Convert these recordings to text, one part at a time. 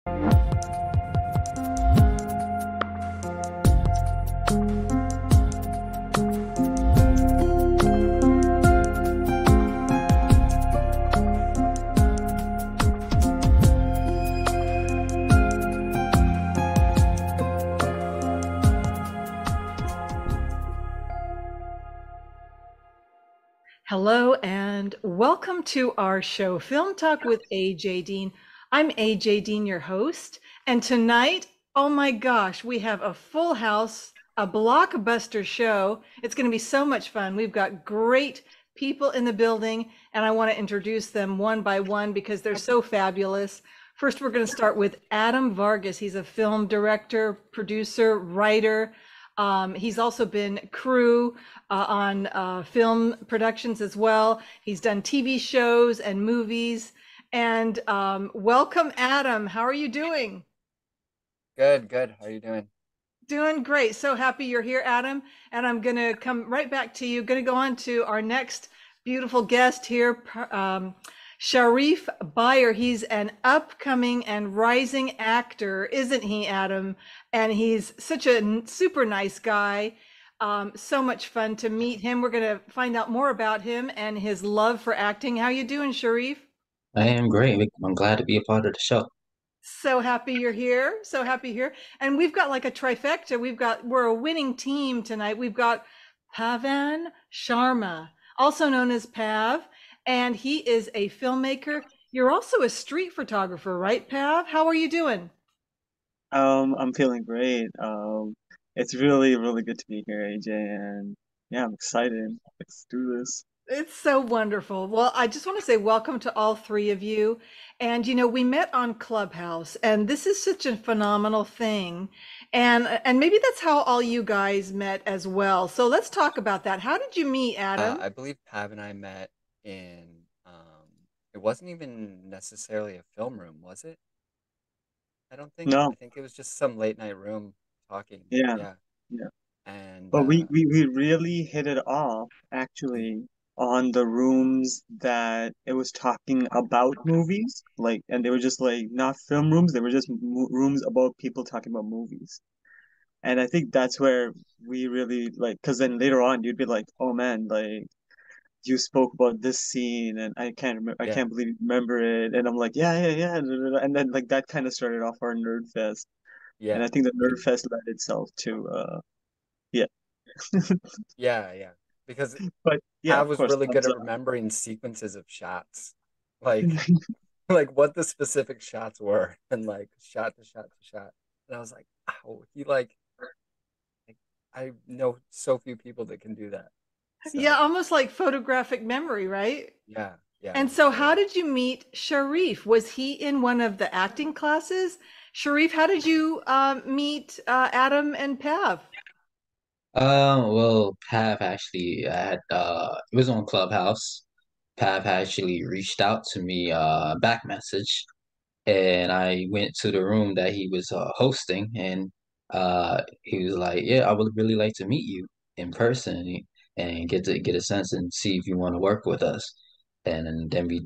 Hello and welcome to our show, Film Talk with AJ Dean. I'm AJ Dean, your host, and tonight, oh my gosh, we have a full house, a blockbuster show. It's going to be so much fun. We've got great people in the building, and I want to introduce them one by one because they're so fabulous. First, we're going to start with Adam Vargas. He's a film director, producer, writer. He's also been crew on film productions as well. He's done TV shows and movies. And welcome, Adam. How are you doing? Good, good. How are you doing? Doing great. So happy you're here, Adam. And I'm going to come right back to you. Going to go on to our next beautiful guest here, Sharif Byer. He's an upcoming and rising actor, isn't he, Adam? And he's such a super nice guy. So much fun to meet him. We're going to find out more about him and his love for acting. How you doing, Sharif? I am great. I'm glad to be a part of the show. So happy you're here. So happy here. And we've got like a trifecta. We're a winning team tonight. We've got Pavan Sharma, also known as Pav, and he is a filmmaker. You're also a street photographer, right, Pav? How are you doing? I'm feeling great. It's really, really good to be here, AJ, and yeah, I'm excited. Let's do this. It's so wonderful. Well, I just want to say welcome to all three of you. And we met on Clubhouse, and this is such a phenomenal thing. And maybe that's how all you guys met as well. So let's talk about that. How did you meet, Adam? I believe Pav and I met in it wasn't even necessarily a film room, was it? I don't think. I No, think it was just some late night room talking. yeah, Yeah. yeah. And But we really hit it off mm, actually on the rooms that it was talking about movies, like, and they were just like not film rooms, they were just mo rooms about people talking about movies. And I think that's where we really like, because then later on you'd be like, oh man, like you spoke about this scene and I can't remember, I yeah, can't believe you remember it. And I'm like, yeah, yeah, yeah. And then like that kind of started off our nerd fest. And yeah. I think the nerd Be- fest led itself to yeah. yeah, yeah. Because But yeah, Pav of was course really good that's at remembering sequences of shots. Like like what the specific shots were and like shot to shot to shot. And I was like, oh, like I know so few people that can do that. Yeah, So almost like photographic memory, right? yeah, yeah, And so, how totally. did you meet Sharif? Was he in one of the acting classes? Sharif, how did you meet Adam and Pav? Well, Pav actually had it was on Clubhouse. Pav actually reached out to me back message, and I went to the room that he was hosting, and he was like, "Yeah, I would really like to meet you in person and get a sense and see if you want to work with us." And then we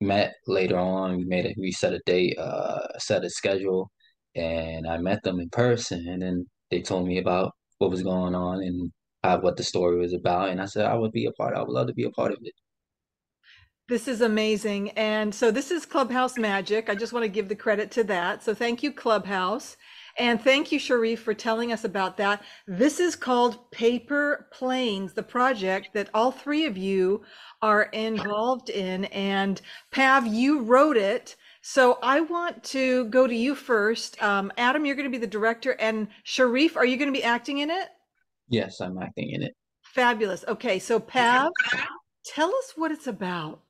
met later on. We set a date, set a schedule, and I met them in person. And then they told me about what was going on and what the story was about. And I said I would be a part. I would love to be a part of it. This is amazing. And so this is Clubhouse Magic. I just want to give the credit to that. So thank you, Clubhouse. And thank you, Sharif, for telling us about that. This is called Paper Planes, the project that all three of you are involved in. And Pav, you wrote it. So I want to go to you first. Adam, you're going to be the director. And Sharif, are you going to be acting in it? Yes, I'm acting in it. Fabulous. Okay, so Pav, tell us what it's about.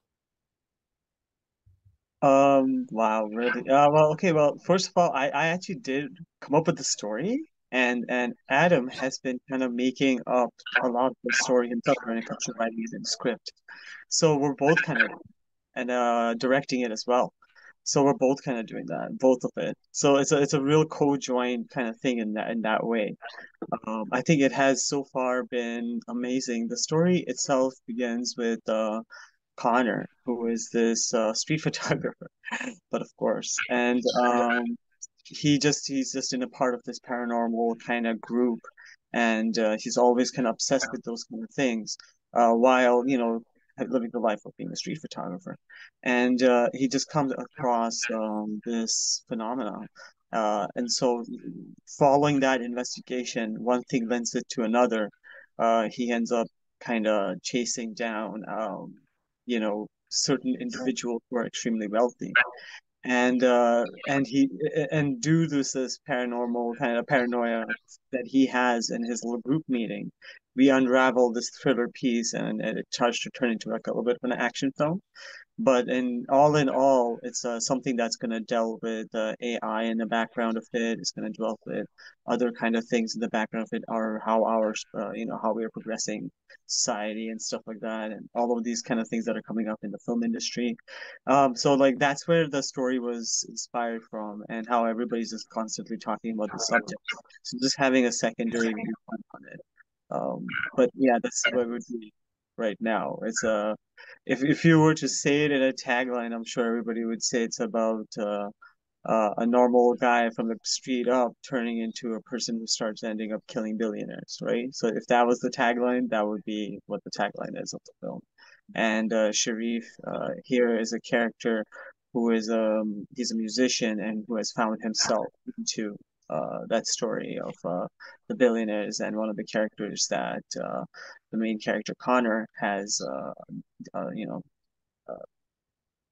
Wow, really? Well, okay, well, first of all, I actually did come up with the story, and Adam has been kind of making up a lot of the story himself when it comes to writing it in script. So we're both kind of and directing it as well. So we're both kind of doing that, both of it. So it's a real co-joined kind of thing in that way. I think it has so far been amazing. The story itself begins with Connor, who is this street photographer, but of course, and he's just in a part of this paranormal kind of group, and he's always kind of obsessed with those kind of things, while living the life of being a street photographer, and he just comes across this phenomenon. And so, following that investigation, one thing lends it to another. He ends up kind of chasing down, certain individuals who are extremely wealthy, and due to this paranormal kind of paranoia that he has in his little group meeting, we unravel this thriller piece, and it starts to turn into like a little bit of an action film. But in all, it's something that's going to delve with AI in the background of it. It's going to delve with other kind of things in the background of it, or how how we are progressing society and stuff like that, and all of these kind of things that are coming up in the film industry. So like that's where the story was inspired from, and how everybody's just constantly talking about the subject. So just having a secondary viewpoint on it. But yeah, that's what it would be right now. It's if you were to say it in a tagline, I'm sure everybody would say it's about a normal guy from the street up turning into a person who starts ending up killing billionaires, right? So if that was the tagline, that would be what the tagline is of the film. And Sharif here is a character who is he's a musician and who has found himself into that story of the billionaires, and one of the characters that the main character Connor has uh, you know uh,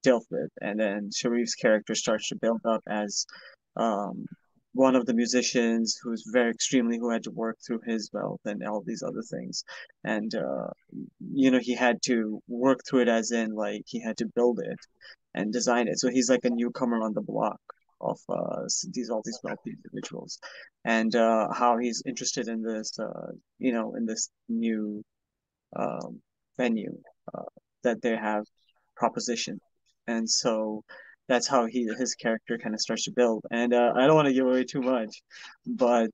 dealt with. And then Sharif's character starts to build up as um, one of the musicians who had to work through his wealth and all these other things. And, he had to work through it, as in, like, he had to build it and design it. So he's like a newcomer on the block of all these wealthy individuals, and how he's interested in this, in this new um, venue uh, that they have proposition, and so that's how his character kind of starts to build. And I don't want to give away too much, but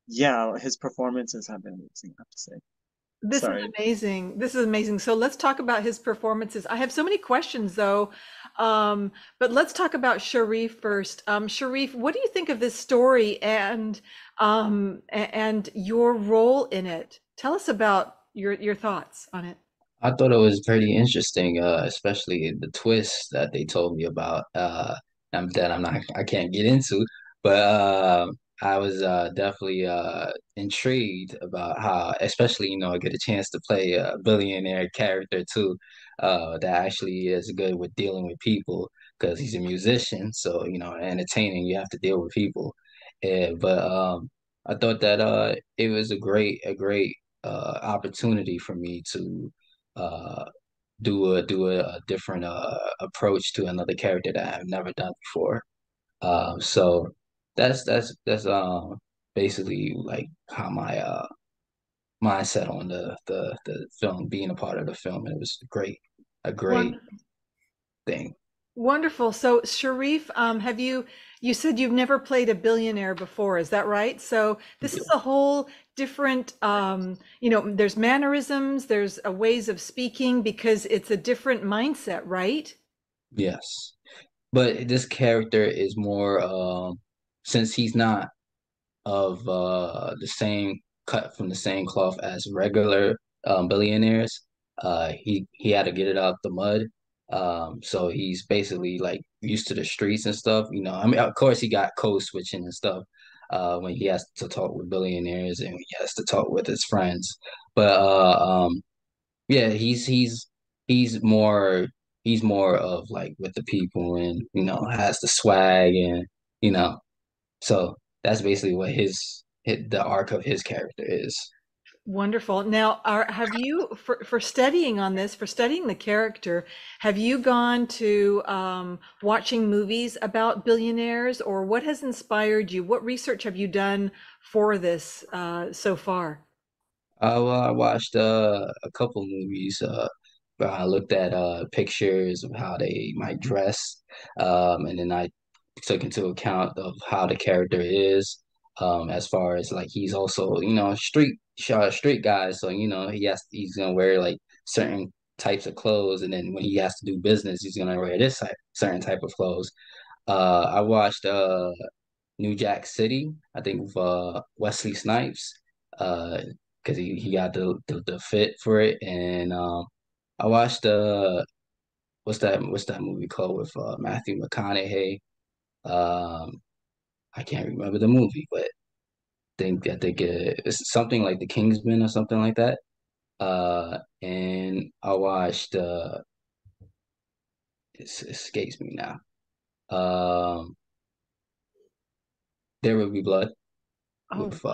yeah, his performances have been amazing, I have to say. This is Sorry. amazing. This is amazing. So let's talk about his performances. I have so many questions though, but let's talk about Sharif first. Sharif, what do you think of this story and your role in it? Tell us about your thoughts on it. I thought it was pretty interesting, especially the twist that they told me about. That I can't get into, but I was definitely intrigued about how, especially I get a chance to play a billionaire character too, that actually is good with dealing with people because he's a musician. So entertaining, you have to deal with people. But I thought that it was a great opportunity for me to uh do a different approach to another character that I've never done before. So that's basically like how my mindset on the film, being a part of the film. It was a great One thing. Wonderful. So Sharif, you said you've never played a billionaire before, is that right? So this is a whole different, there's mannerisms, there's ways of speaking because it's a different mindset, right? Yes, but this character is more since he's not of the same cut from the same cloth as regular billionaires. He had to get it out the mud. So he's basically like used to the streets and stuff. I mean, of course, he got code switching and stuff when he has to talk with billionaires and he has to talk with his friends. But yeah, he's more of like with the people, and has the swag, and you know so that's basically what the arc of his character is. Wonderful. Now, have you, for studying on this, for studying the character, have you gone to watching movies about billionaires, or what has inspired you? What research have you done for this so far? I watched a couple movies where I looked at pictures of how they might dress, and then I took into account of how the character is, as far as like he's also street guy, so he's gonna wear like certain types of clothes, and then when he has to do business, he's gonna wear certain type of clothes. I watched New Jack City, I think with Wesley Snipes, uh, because he got the fit for it, and I watched what's that movie called with Matthew McConaughey? Um, I can't remember the movie, but I think it's something like The Kingsman or something like that. And I watched it escapes me now. Um, There Will Be Blood Oh, with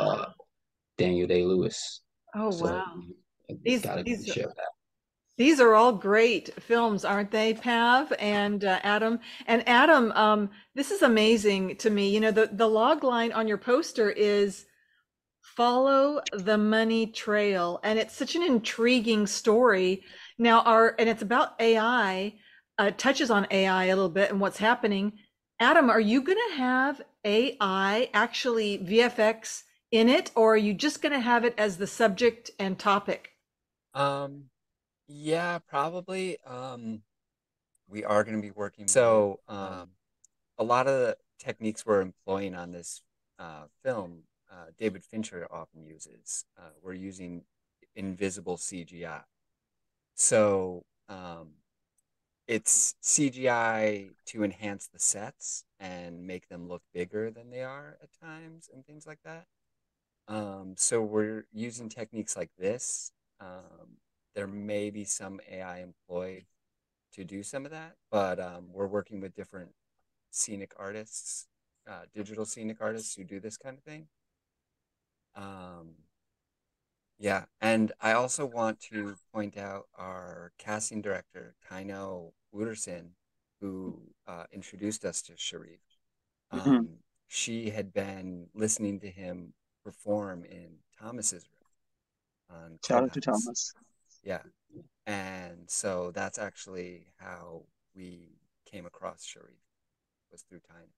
Daniel Day-Lewis. oh So wow. it's These got to be these share that. these are all great films, aren't they, Pav and Adam? And Adam, this is amazing to me. You know, the log line on your poster is follow the money trail, and it's such an intriguing story. Now, and it's about AI, touches on AI a little bit and what's happening. Adam, are you going to have AI actually VFX in it, or are you just going to have it as the subject and topic? Um, yeah, probably. We are going to be working with a lot of the techniques we're employing on this film. David Fincher often uses. We're using invisible CGI. So it's CGI to enhance the sets and make them look bigger than they are at times and things like that. So we're using techniques like this. There may be some AI employed to do some of that, but we're working with different scenic artists, digital scenic artists who do this kind of thing. Um, yeah, and I also want to point out our casting director, Taino Wooderson, who introduced us to Sharif. Hmm. She had been listening to him perform in Thomas's room on Shout out to Clubhouse. Thomas. Yeah, and so that's actually how we came across Sharif was through Taino.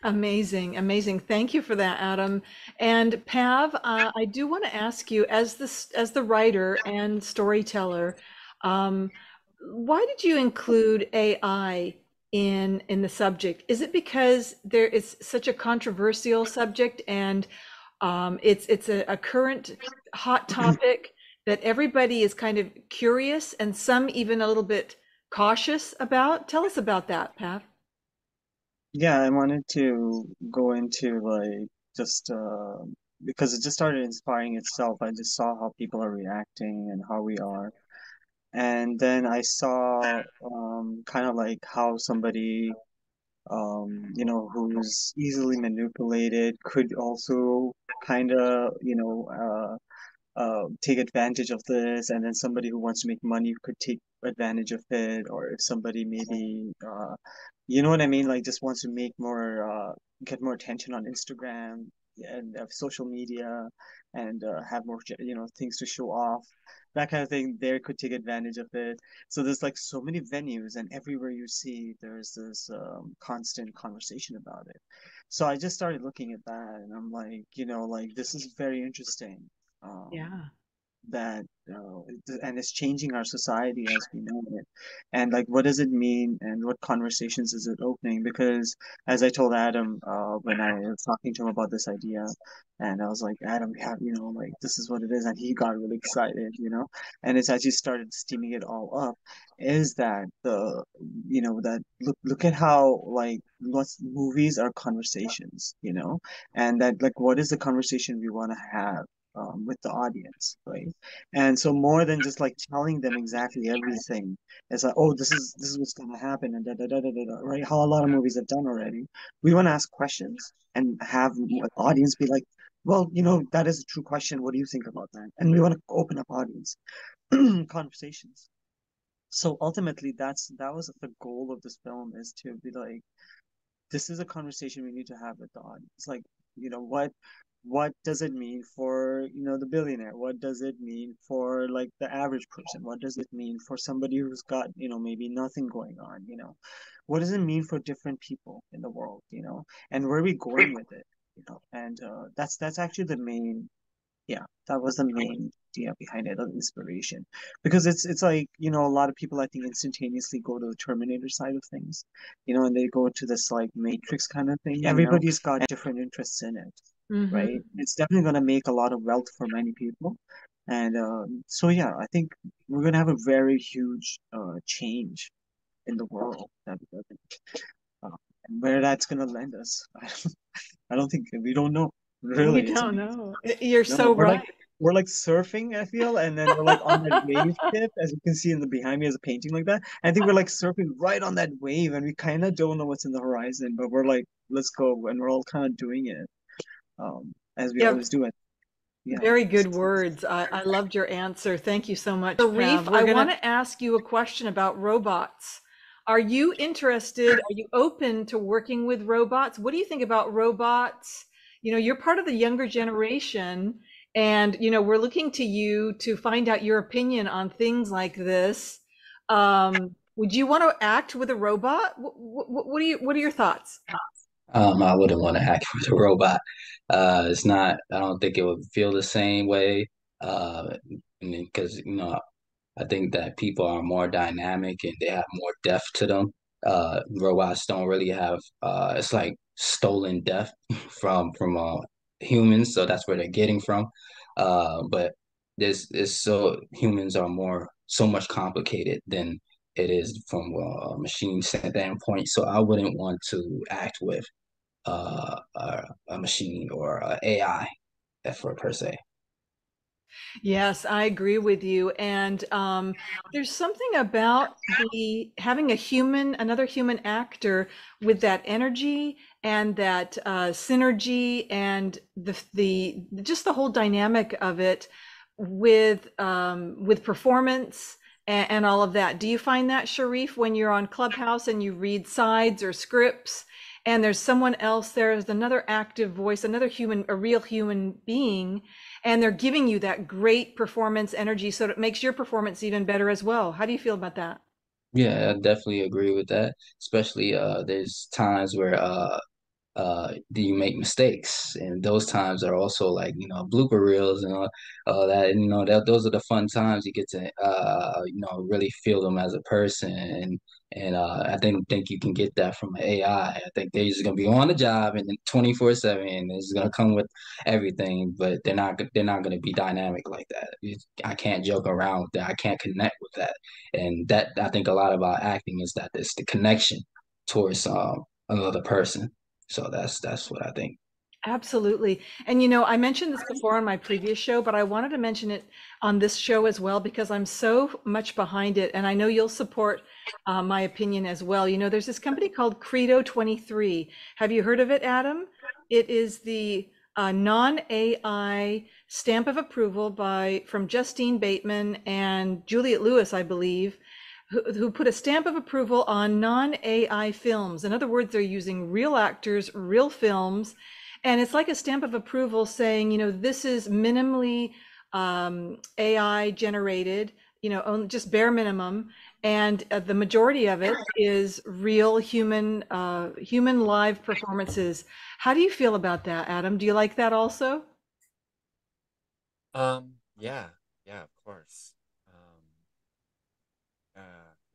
Amazing, amazing. Thank you for that, Adam. And Pav, I do want to ask you, as the writer and storyteller, um, why did you include AI in the subject? Is it because there is such a controversial subject and it's a current hot topic that everybody is kind of curious and some even a little bit cautious about? Tell us about that, Pav. Yeah, I wanted to go into like just because it just started inspiring itself. I just saw how people are reacting and how we are. And then I saw kind of like how somebody who's easily manipulated could also kind of, take advantage of this, and then somebody who wants to make money could take advantage of it, or if somebody maybe, you know what I mean, like just wants to make more, get more attention on Instagram and social media, and have more, things to show off, that kind of thing. They could take advantage of it. So there's like so many venues, and everywhere you see, there's this constant conversation about it. So I just started looking at that, and I'm like, like this is very interesting. Um, Yeah. that and it's changing our society as we know it, and like what does it mean, and what conversations is it opening? Because as I told Adam, when I was talking to him about this idea, and I was like, Adam, we have, like this is what it is, and he got really excited, and it's actually started steaming it all up, is that that look at how like what's movies are conversations, and that like what is the conversation we want to have with the audience, right? And so more than just like telling them exactly everything, it's like, oh, this is what's going to happen, and da da da da da, right? How a lot of movies have done already. We want to ask questions and have the audience be like, well, that is a true question. What do you think about that? And we want to open up audience conversations. So ultimately, that was the goal of this film, is to be like, this is a conversation we need to have with the audience. Like, what does it mean for, the billionaire? What does it mean for like the average person? What does it mean for somebody who's got, maybe nothing going on, What does it mean for different people in the world, And where are we going with it? And that's actually the main, yeah, that was the main idea behind it, the inspiration. Because it's like, a lot of people I think instantaneously go to the Terminator side of things, and they go to this like Matrix kind of thing. Everybody's got different interests in it, Mm-hmm. right? It's definitely going to make a lot of wealth for many people. And so yeah, I think we're going to have a very huge change in the world. Uh, and where that's going to land us, I don't think we don't know. We Really, it's don't amazing. know. You're No, so right. we're like surfing, I feel, and then we're like on that wave tip, as you can see in the behind me as a painting like that. I think we're like surfing right on that wave, and we kind of don't know what's in the horizon, but we're like, let's go, and we're all kind of doing it, as we Yeah, always do it. Yeah. very good words. I loved your answer. Thank you so much, Sharif, Pav. I want to ask you a question about robots. Are you interested? Are you open to working with robots? What do you think about robots? You're part of the younger generation, and we're looking to you to find out your opinion on things like this. Would you want to act with a robot? What are your thoughts? I wouldn't want to hack with a robot. It's not. I don't think it would feel the same way. Because I think that people are more dynamic and they have more depth to them. Robots don't really have. It's like stolen depth from humans, so that's where they're getting from. But this is so humans are more so much complicated than it is from a machine standpoint. So I wouldn't want to act with a machine or a AI for per se. Yes, I agree with you. And there's something about the having another human actor with that energy and that synergy and the just the whole dynamic of it with performance and all of that. Do you find that, Sharif, when you're on Clubhouse and you read sides or scripts, and there's someone else, there's another active voice, another human, a real human being, and they're giving you that great performance energy, so it makes your performance even better as well. How do you feel about that? Yeah, I definitely agree with that. Especially there's times where do you make mistakes, and those times are also like blooper reels and all that, and that those are the fun times you get to really feel them as a person, and I think you can get that from AI. I think they're just gonna be on the job and 24/7, and it's gonna come with everything, but they're not gonna be dynamic like that. I can't joke around with that. I can't connect with that, and that I think a lot about acting is that it's the connection towards another person. So that's what I think. Absolutely. And I mentioned this before on my previous show, but I wanted to mention it on this show as well because I'm so much behind it. And I know you'll support my opinion as well. There's this company called Credo 23. Have you heard of it, Adam? It is the non-AI stamp of approval from Justine Bateman and Juliet Lewis, I believe, who put a stamp of approval on non-AI films. In other words, they're using real actors, real films, and it's like a stamp of approval saying, this is minimally AI generated, just bare minimum, and the majority of it is real human live performances. How do you feel about that, Adam? Do you like that also? Yeah, yeah, of course.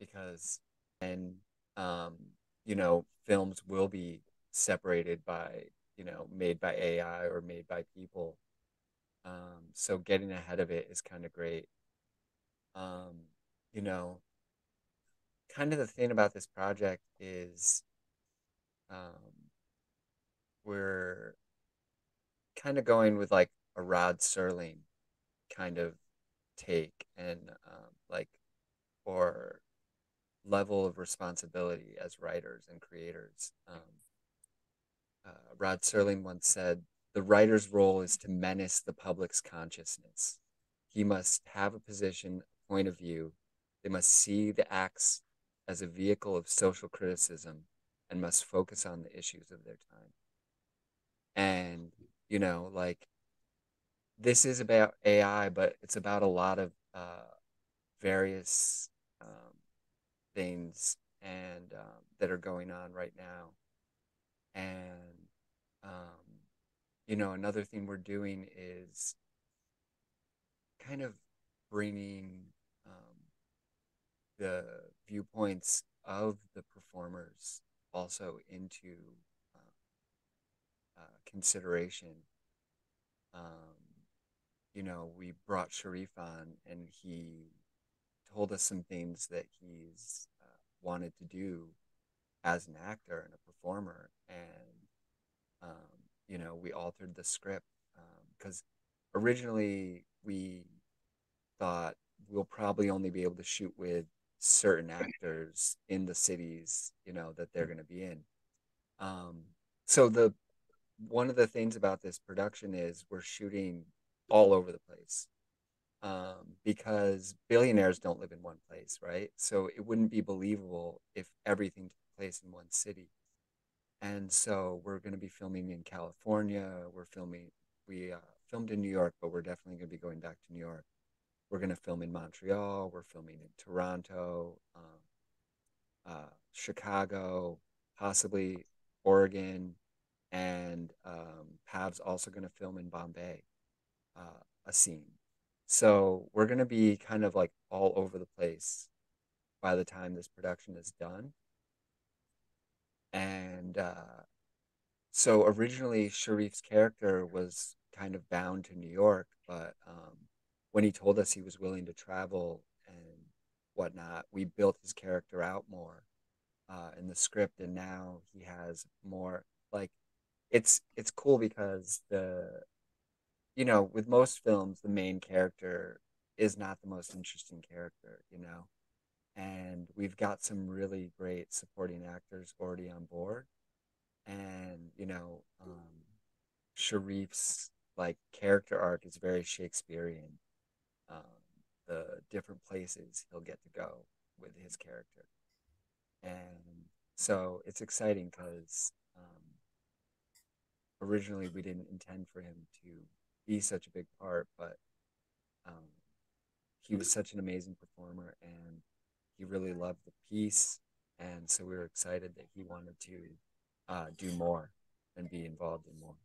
Because and um, films will be separated by, made by AI or made by people. So getting ahead of it is kind of great. Um, you know, Kind of the thing about this project is um, we're kind of going with like a Rod Serling kind of take and like or level of responsibility as writers and creators. Rod Serling once said, "The writer's role is to menace the public's consciousness. He must have a position, a point of view. They must see the acts as a vehicle of social criticism and must focus on the issues of their time." And, like this is about AI, but it's about a lot of various things and that are going on right now. And another thing we're doing is kind of bringing the viewpoints of the performers also into consideration. Um, we brought Sharif on, and he told us some things that he's wanted to do as an actor and a performer, and we altered the script because originally we thought we'll probably only be able to shoot with certain actors in the cities, that they're going to be in. Um, so the one of the things about this production is we're shooting all over the place because billionaires don't live in one place, right? So it wouldn't be believable if everything took place in one city. And so we're going to be filming in California. We filmed in New York, but we're definitely going to be going back to New York. We're going to film in Montreal. We're filming in Toronto, Chicago, possibly Oregon, and Pav's also going to film in Bombay, a scene. So we're going to be kind of like all over the place by the time this production is done. And so originally Sharif's character was kind of bound to New York, but when he told us he was willing to travel and whatnot, we built his character out more in the script, and now he has more like it's cool because with most films the main character is not the most interesting character, and we've got some really great supporting actors already on board, and Sharif's like character arc is very Shakespearean. um, the different places he'll get to go with his character, and so it's exciting because originally we didn't intend for him to be such a big part, but um, he was such an amazing performer, and he really loved the piece, and so we were excited that he wanted to do more and be involved in more.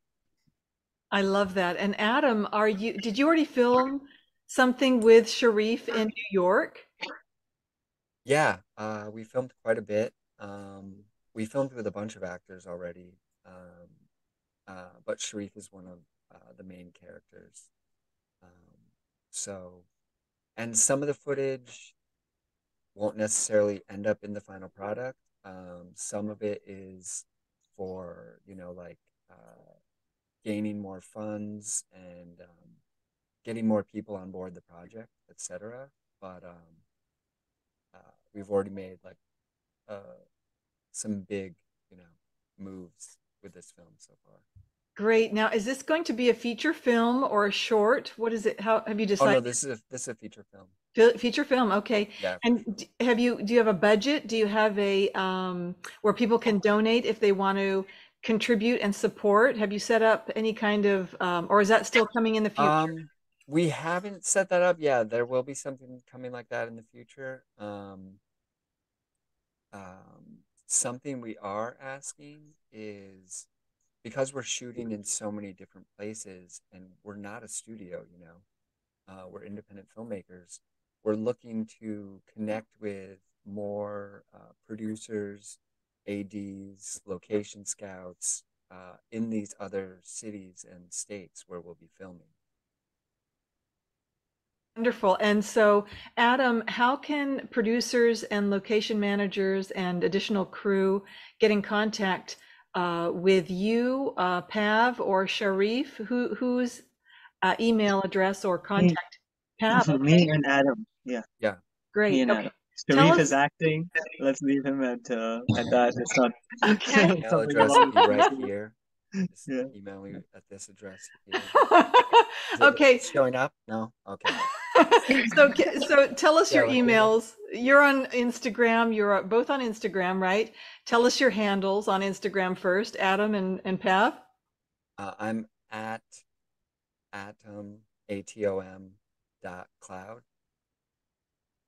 I love that. And Adam, did you already film something with Sharif in New York? Yeah, we filmed quite a bit. We filmed with a bunch of actors already, but Sharif is one of the main characters. Um, so, and some of the footage won't necessarily end up in the final product. Some of it is for, like gaining more funds and getting more people on board the project, etc. But we've already made like some big, moves with this film so far. Great. Now, is this going to be a feature film or a short? What is it? How have you Oh no, decided? this is a feature film. Feature film, okay. Yeah, And sure. do you have a budget? Do you have a where people can donate if they want to contribute and support? Have you set up any kind of or is that still coming in the future? We haven't set that up. Yeah, there will be something coming like that in the future. Something we are asking is because we're shooting in so many different places and we're not a studio, we're independent filmmakers. We're looking to connect with more producers, ADs, location scouts in these other cities and states where we'll be filming. Wonderful. And so, Adam, how can producers and location managers and additional crew get in contact with you, Pav or Sharif? Whose email address or Me, contact? Pav, me okay, and Adam. Yeah, Yeah. me great. and Okay, Adam. tell Sharif is us. acting. Let's leave him at that. It's not Okay. Email something you address will want be right to here. Just yeah. email me at this address here. Is it Okay. showing up? No? Okay. So tell us Yeah, your what do you know? emails. You're on Instagram. You're both on Instagram, right? Tell us your handles on Instagram first, Adam and Pav. I'm at atom, ATOM dot cloud.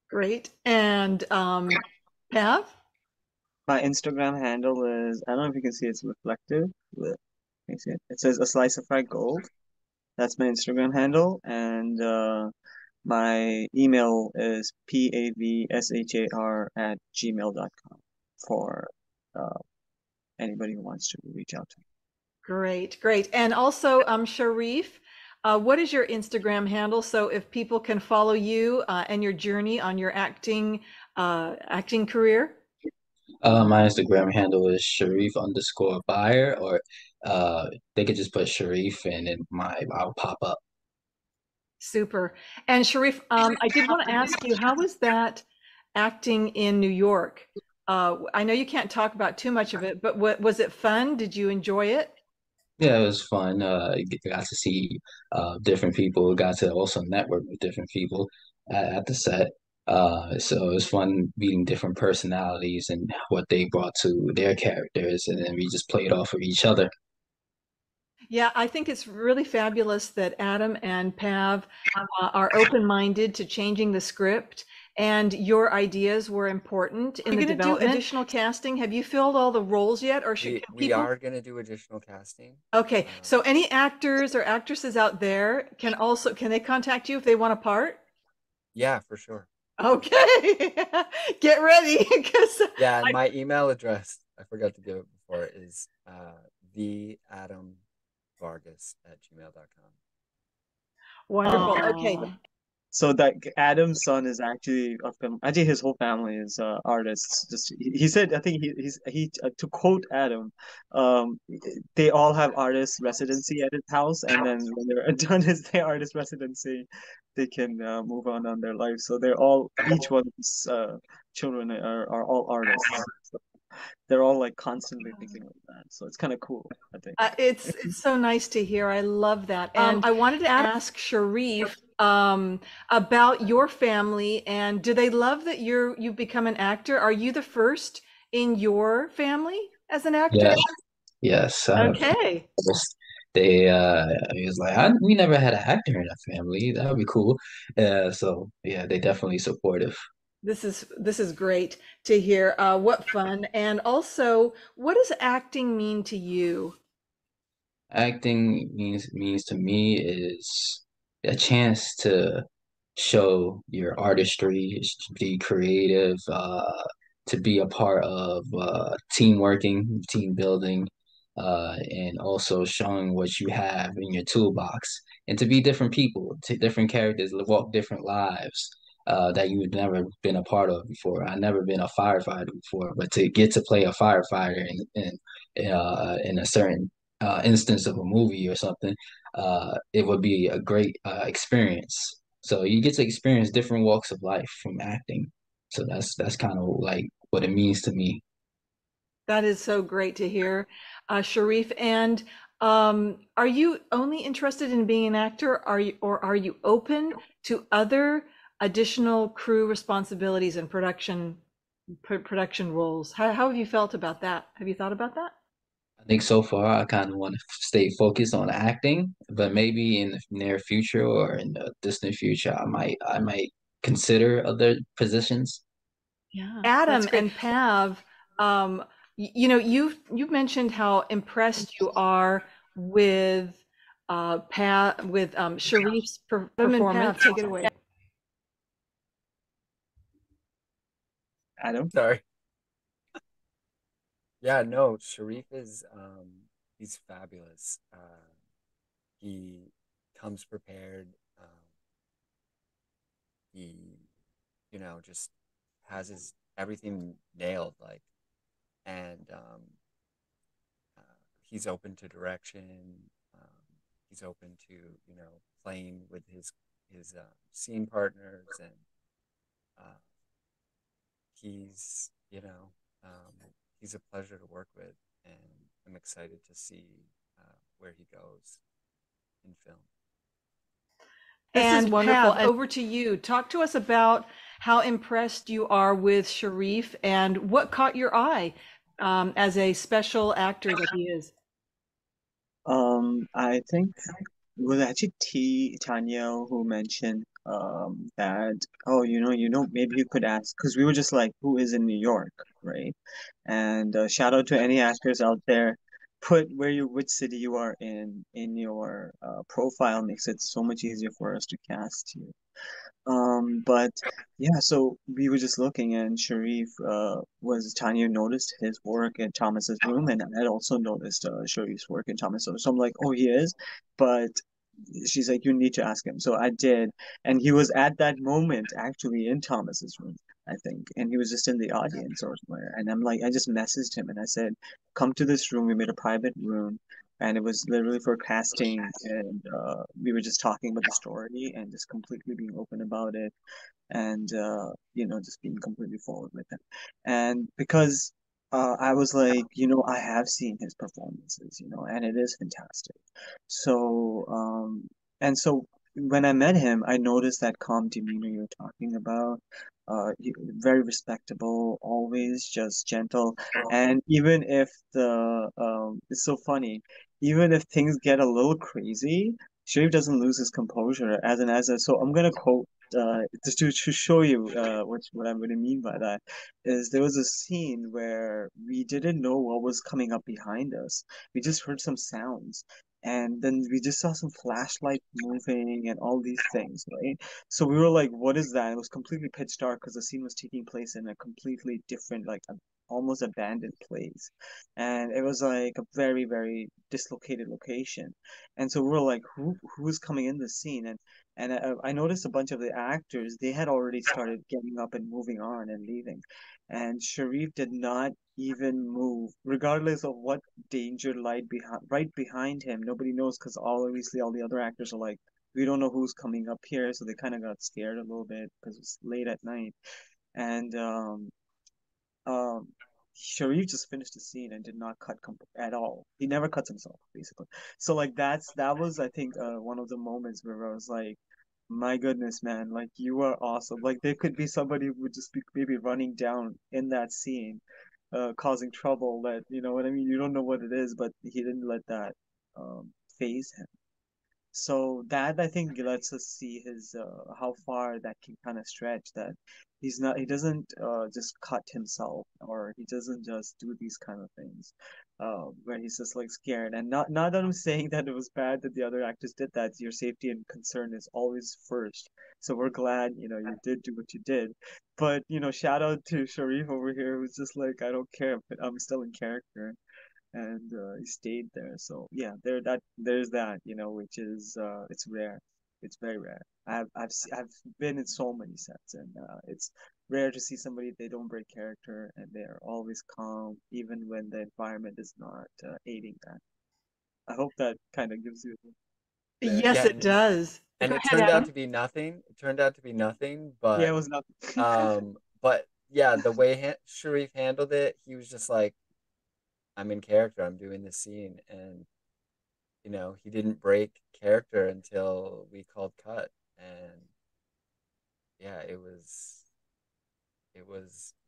Great. And Pav? My Instagram handle is, I don't know if you can see it's reflective. But can you see it? It says a slice of fried gold. That's my Instagram handle. And My email is pavshar@gmail.com for uh, anybody who wants to reach out to me. Great, great. And also, Sharif, what is your Instagram handle? So if people can follow you and your journey on your acting career. My Instagram handle is Sharif_Byer, or they could just put Sharif and then I'll pop up. Super. And Sharif, I did want to ask you, how was that acting in New York? I know you can't talk about too much of it, but was it fun? Did you enjoy it? Yeah, it was fun. Got to see different people. Got to also network with different people at the set. So it was fun meeting different personalities and what they brought to their characters, and then we just played off of each other. Yeah, I think it's really fabulous that Adam and Pav are open-minded to changing the script, and your ideas were important in the development. Are you going to do additional casting? Have you filled all the roles yet, or should We people? are gonna do additional casting. Okay, so any actors or actresses out there can they contact you if they want a part? Yeah, for sure. Okay, get ready because Yeah, and my email address, I forgot to give it before, is theadamvargas@gmail.com. wonderful. Okay, So that Adam's son is actually a film. Actually, his whole family is artists. Just he said, I think he to quote Adam, um, they all have artist residency at his house, and then when they're done his their artist residency, they can move on their life. So they're all each one of his children are all artists. So they're all like constantly thinking like that. So it's kind of cool, I think. it's so nice to hear. I love that. And I wanted to ask Sharif about your family, and do they love that you've become an actor? Are you the first in your family as an actor? Yes, yes. Okay. He was like, we never had an actor in our family. That would be cool. So yeah, they definitely supportive. This is great to hear. What fun. And also, what does acting mean to you? Acting means to me is a chance to show your artistry, to be creative, to be a part of team working, team building, and also showing what you have in your toolbox, and to be different people, to different characters, walk different lives. That you've never been a part of before. I've never been a firefighter before, but to get to play a firefighter in a certain instance of a movie or something, it would be a great experience. So you get to experience different walks of life from acting. So that's kind of like what it means to me. That is so great to hear, Sharif. And are you only interested in being an actor? Are you open to other additional crew responsibilities and production roles? How have you felt about that? Have you thought about that? I think so far I kind of want to stay focused on acting, but maybe in the near future or in the distant future, I might consider other positions. Yeah, Adam and Pav, you've mentioned how impressed you are with Sharif's performance. Take it away. Adam. Sorry. Yeah, no, Sharif is he's fabulous. He comes prepared. He, just has his everything nailed, like, and he's open to direction. He's open to playing with his scene partners, and uh, he's he's a pleasure to work with, and I'm excited to see where he goes in film. This is wonderful. Pav, over to you. Talk to us about how impressed you are with Sharif and what caught your eye as a special actor that he is. I think it was actually Tanya who mentioned that, oh, maybe you could ask, because we were just like, who is in New York, right? And shout out to any actors out there put which city you are in your profile makes it so much easier for us to cast you. But yeah, so we were just looking, and Sharif was Tanya noticed his work in Thomas's room, and I had also noticed Sharif's work in Thomas's room. So I'm like, oh, he is, but she's like, you need to ask him. So I did, and he was at that moment actually in Thomas's room, I think, and he was just in the audience or somewhere. And I'm like, I just messaged him and I said, come to this room. We made a private room. And it was literally for casting, and we were just talking about the story and just completely being open about it, and just being completely forward with him. And because I was like, I have seen his performances, and it is fantastic. So, and so when I met him, I noticed that calm demeanor you're talking about. Very respectable, always just gentle. And even if it's so funny, even if things get a little crazy, Sharif doesn't lose his composure so I'm gonna quote just to show you what I'm gonna mean by that is there was a scene where we didn't know what was coming up behind us. We just heard some sounds, and then we just saw some flashlight moving and all these things, right? So we were like, what is that? It was completely pitch dark because the scene was taking place in a completely different, like almost abandoned place. And it was like a very, very dislocated location. And so we were like, who's coming in the scene? And I noticed a bunch of the actors, they had already started getting up and moving on and leaving. And Sharif did not even move, regardless of what danger lied right behind him. Nobody knows because obviously all the other actors are like, we don't know who's coming up here, so they kind of got scared a little bit because it was late at night. And um, Sharif just finished the scene and did not cut at all. He never cuts himself, basically. So like that was I think one of the moments where I was like, my goodness, man, like you are awesome. Like there could be somebody who would just be maybe running down in that scene, causing trouble. That you know what I mean. You don't know what it is, but he didn't let that phase him. So that I think lets us see his how far that can kind of stretch. That he doesn't just cut himself, or he doesn't just do these kind of things, where he's just like scared. And not that I'm saying that it was bad that the other actors did that. Your safety and concern is always first. So we're glad you did do what you did. But shout out to Sharif over here who's just like, I don't care, but I'm still in character, and he stayed there. So yeah, there's that, which is it's rare. It's very rare. I've been in so many sets, and it's rare to see somebody they don't break character and they're always calm, even when the environment is not aiding that. I hope that kind of gives you there. Yes, Yeah, it does. and Go it ahead, turned out Adam. to be nothing. It turned out to be nothing, Yeah, it was nothing. but yeah, the way Sharif handled it, he was just like, I'm in character. I'm doing this scene, and he didn't break character until we called cut, and yeah, it was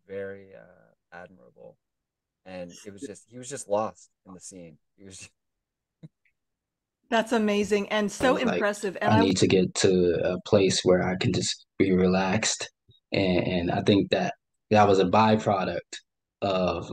very admirable, and he was just lost in the scene. He was just, That's amazing and I so was like, impressive. And I I need to get to a place where I can just be relaxed. And I think that that was a byproduct of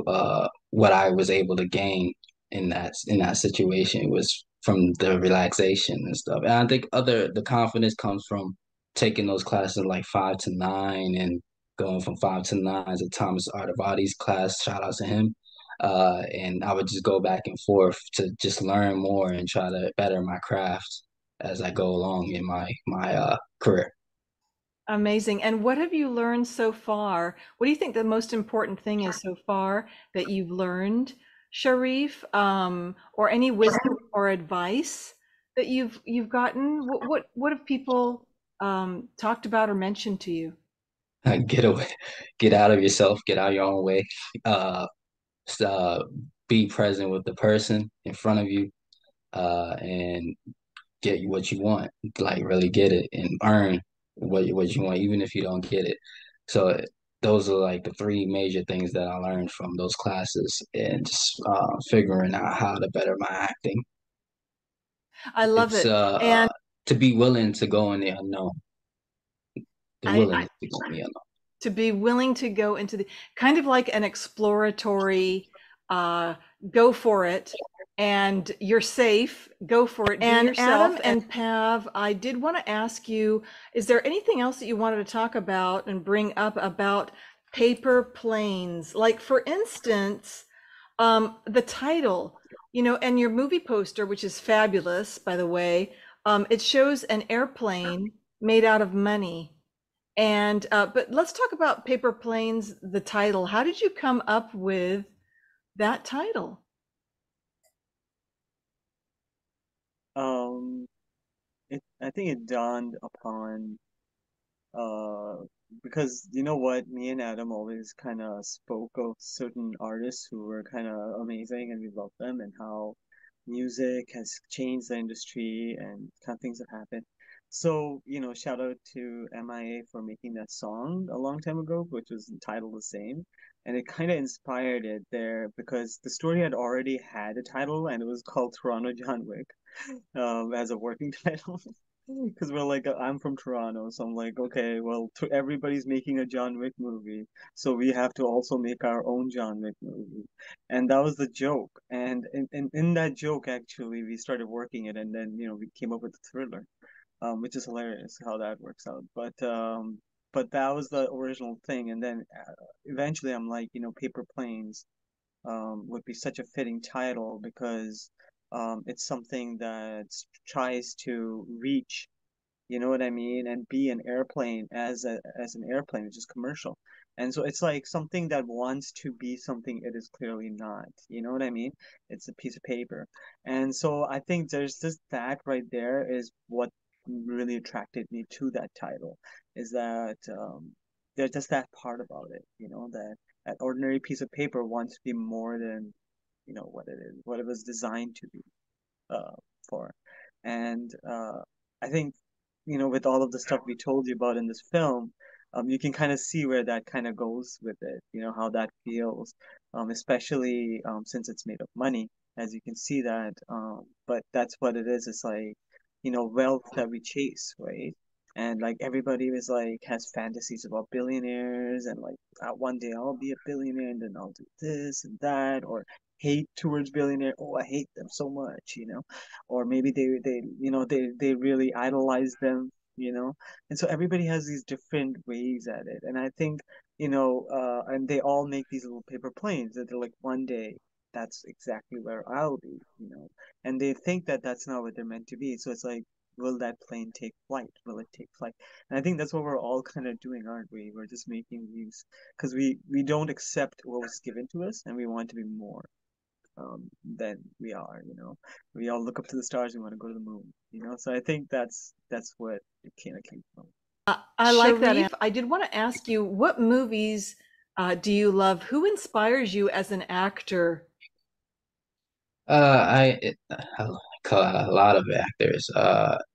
what I was able to gain in that situation was from the relaxation and stuff. And I think the confidence comes from taking those classes like 5 to 9 and going from 5 to 9 to Thomas Artavati's class. Shout out to him. And I would just go back and forth to just learn more and try to better my craft as I go along in my career. Amazing. And what have you learned so far? What do you think the most important thing is so far that you've learned, Sharif? Or any wisdom or advice that you've gotten? What have people talked about or mentioned to you? Get away, get out of yourself, get out your own way. Uh, uh, be present with the person in front of you, and get what you want. Like really get it and earn what you want, even if you don't get it. So those are like the three major things that I learned from those classes, and just figuring out how to better my acting. I love It's it. And to be willing to go in the unknown, the I willingness to go in the unknown. to be willing to go into the kind of like an exploratory uh, go for it. And you're safe. Go for it. Be and yourself. Adam and Pav, I did want to ask you, is there anything else that you wanted to talk about and bring up about paper planes? Like, for instance, the title, and your movie poster, which is fabulous, by the way, it shows an airplane made out of money. And but let's talk about Paper Planes, the title. How did you come up with that title? Um, I think it dawned upon uh because you know what, me and Adam always kind of spoke of certain artists who were kind of amazing and we love them and how music has changed the industry and kind of things have happened. So, shout out to MIA for making that song a long time ago, which was titled the same. And it kind of inspired it there because the story had already had a title and it was called Toronto John Wick, as a working title. Because we're like, I'm from Toronto, so I'm like, okay, well, everybody's making a John Wick movie, so we have to also make our own John Wick movie. And that was the joke. And in that joke, actually, we started working it, and then, we came up with the thriller, which is hilarious how that works out. But that was the original thing. And then eventually I'm like, Paper Planes would be such a fitting title because it's something that tries to reach, you know what I mean, and be an airplane as an airplane, which is commercial. And so it's like something that wants to be something it is clearly not. You know what I mean? It's a piece of paper. And so I think there's just that right there is what really attracted me to that title, is that there's just that part about it, that an ordinary piece of paper wants to be more than, what it is, what it was designed to be uh, for. And I think, with all of the stuff we told you about in this film, you can kind of see where that kind of goes with it, how that feels, especially since it's made of money, as you can see that. But that's what it is. It's like, wealth that we chase, right? And like everybody is like has fantasies about billionaires and like one day I'll be a billionaire and then I'll do this and that, or hate towards billionaire. Oh, I hate them so much, or maybe they really idolize them, and so everybody has these different ways at it. And I think, and they all make these little paper planes that they're like, one day that's exactly where I'll be, and they think that that's not what they're meant to be. So it's like, will that plane take flight? Will it take flight? And I think that's what we're all kind of doing, aren't we? We're just making these because we don't accept what was given to us and we want to be more than we are. We all look up to the stars. We want to go to the moon. So I think that's what it kind of came from. I like that. I did want to ask you, what movies do you love? Who inspires you as an actor? I like a lot of actors.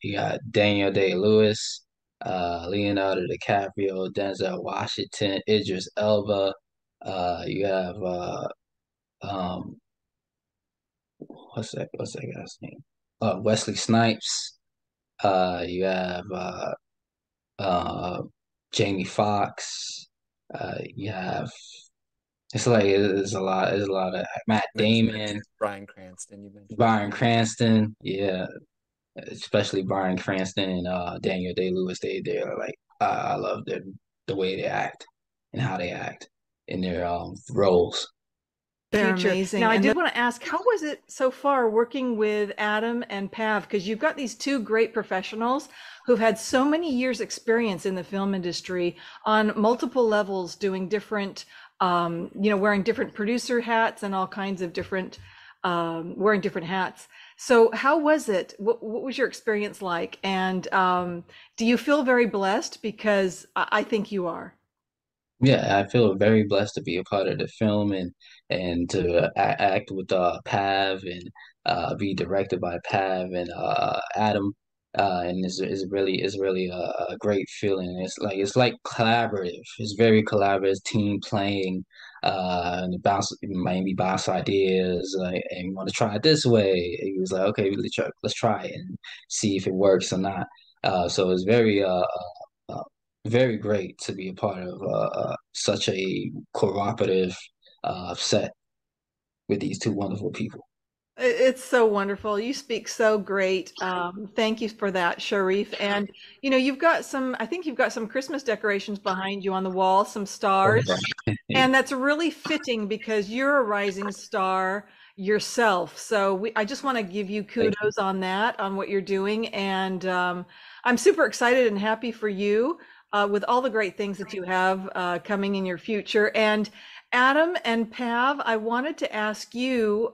You got Daniel Day-Lewis, Leonardo DiCaprio, Denzel Washington, Idris Elba. You have um, what's that guy's name? Wesley Snipes. You have uh, Jamie Foxx. You have it's like there's a lot of Matt Damon, Bryan Cranston, you mentioned. Bryan Cranston. Yeah, especially Bryan Cranston and Daniel Day-Lewis. They're like I love the way they act and how they act in their roles. They're amazing. Now, I did want to ask, how was it so far working with Adam and Pav? Because you've got these two great professionals who've had so many years experience in the film industry on multiple levels, doing different, wearing different producer hats and all kinds of different, wearing different hats. So how was it? What was your experience like? And do you feel very blessed? Because I think you are. Yeah, I feel very blessed to be a part of the film and to act with Pav and be directed by Pav and Adam. And it's really a great feeling. It's like collaborative. It's very collaborative team playing and bounce ideas and you want to try it this way. He was like, okay, let's try it and see if it works or not. So it's uh, very great to be a part of such a cooperative set. with these two wonderful people. It's so wonderful. You speak so great. Thank you for that, Sharif. And you've got some, I think you've got some Christmas decorations behind you on the wall, some stars. And that's really fitting because you're a rising star yourself. So I just want to give you Thank you. kudos on that, on what you're doing. And I'm super excited and happy for you with all the great things that you have coming in your future. And Adam and Pav, I wanted to ask you,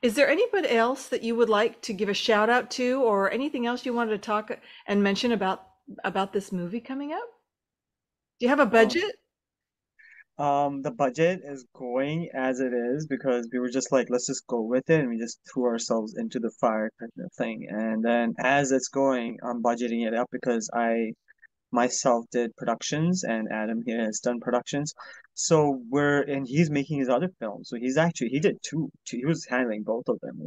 is there anybody else that you would like to give a shout out to, or anything else you wanted to talk and mention about this movie coming up? Do you have a Um, budget? the budget is going as it is because we were just like, let's just go with it, and we just threw ourselves into the fire kind of thing. And then as it's going, I'm budgeting it up because I myself did productions and Adam here has done productions. So and he's making his other films. So he did two, he was handling both of them,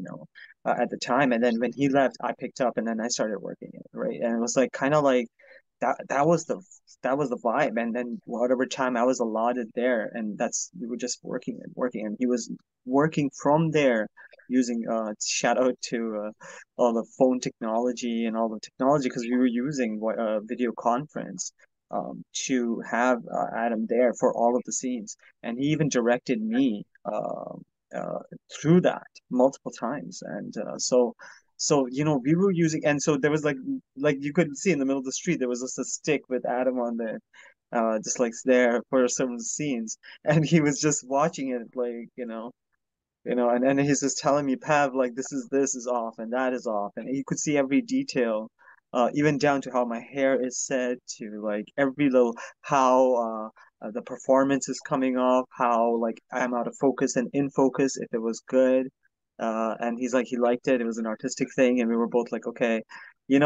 at the time. And then when he left, I picked up and then I started working it, right? And it was like kind of like that was the vibe. And then whatever time I was allotted there, and we were just working and working, and he was working from there using shout out to all the phone technology and all the technology because we were using video conference to have Adam there for all of the scenes, and he even directed me uh, through that multiple times, and so we were using, and so there was like you could see in the middle of the street there was just a stick with Adam on there, just like there for some scenes, and he was just watching it like and he's just telling me, Pav, like this is off and that is off, and you could see every detail, even down to how my hair is set, to like every little how the performance is coming off, how like I'm out of focus and in focus if it was good, and he's like he liked it. It was an artistic thing, and we were both like, okay,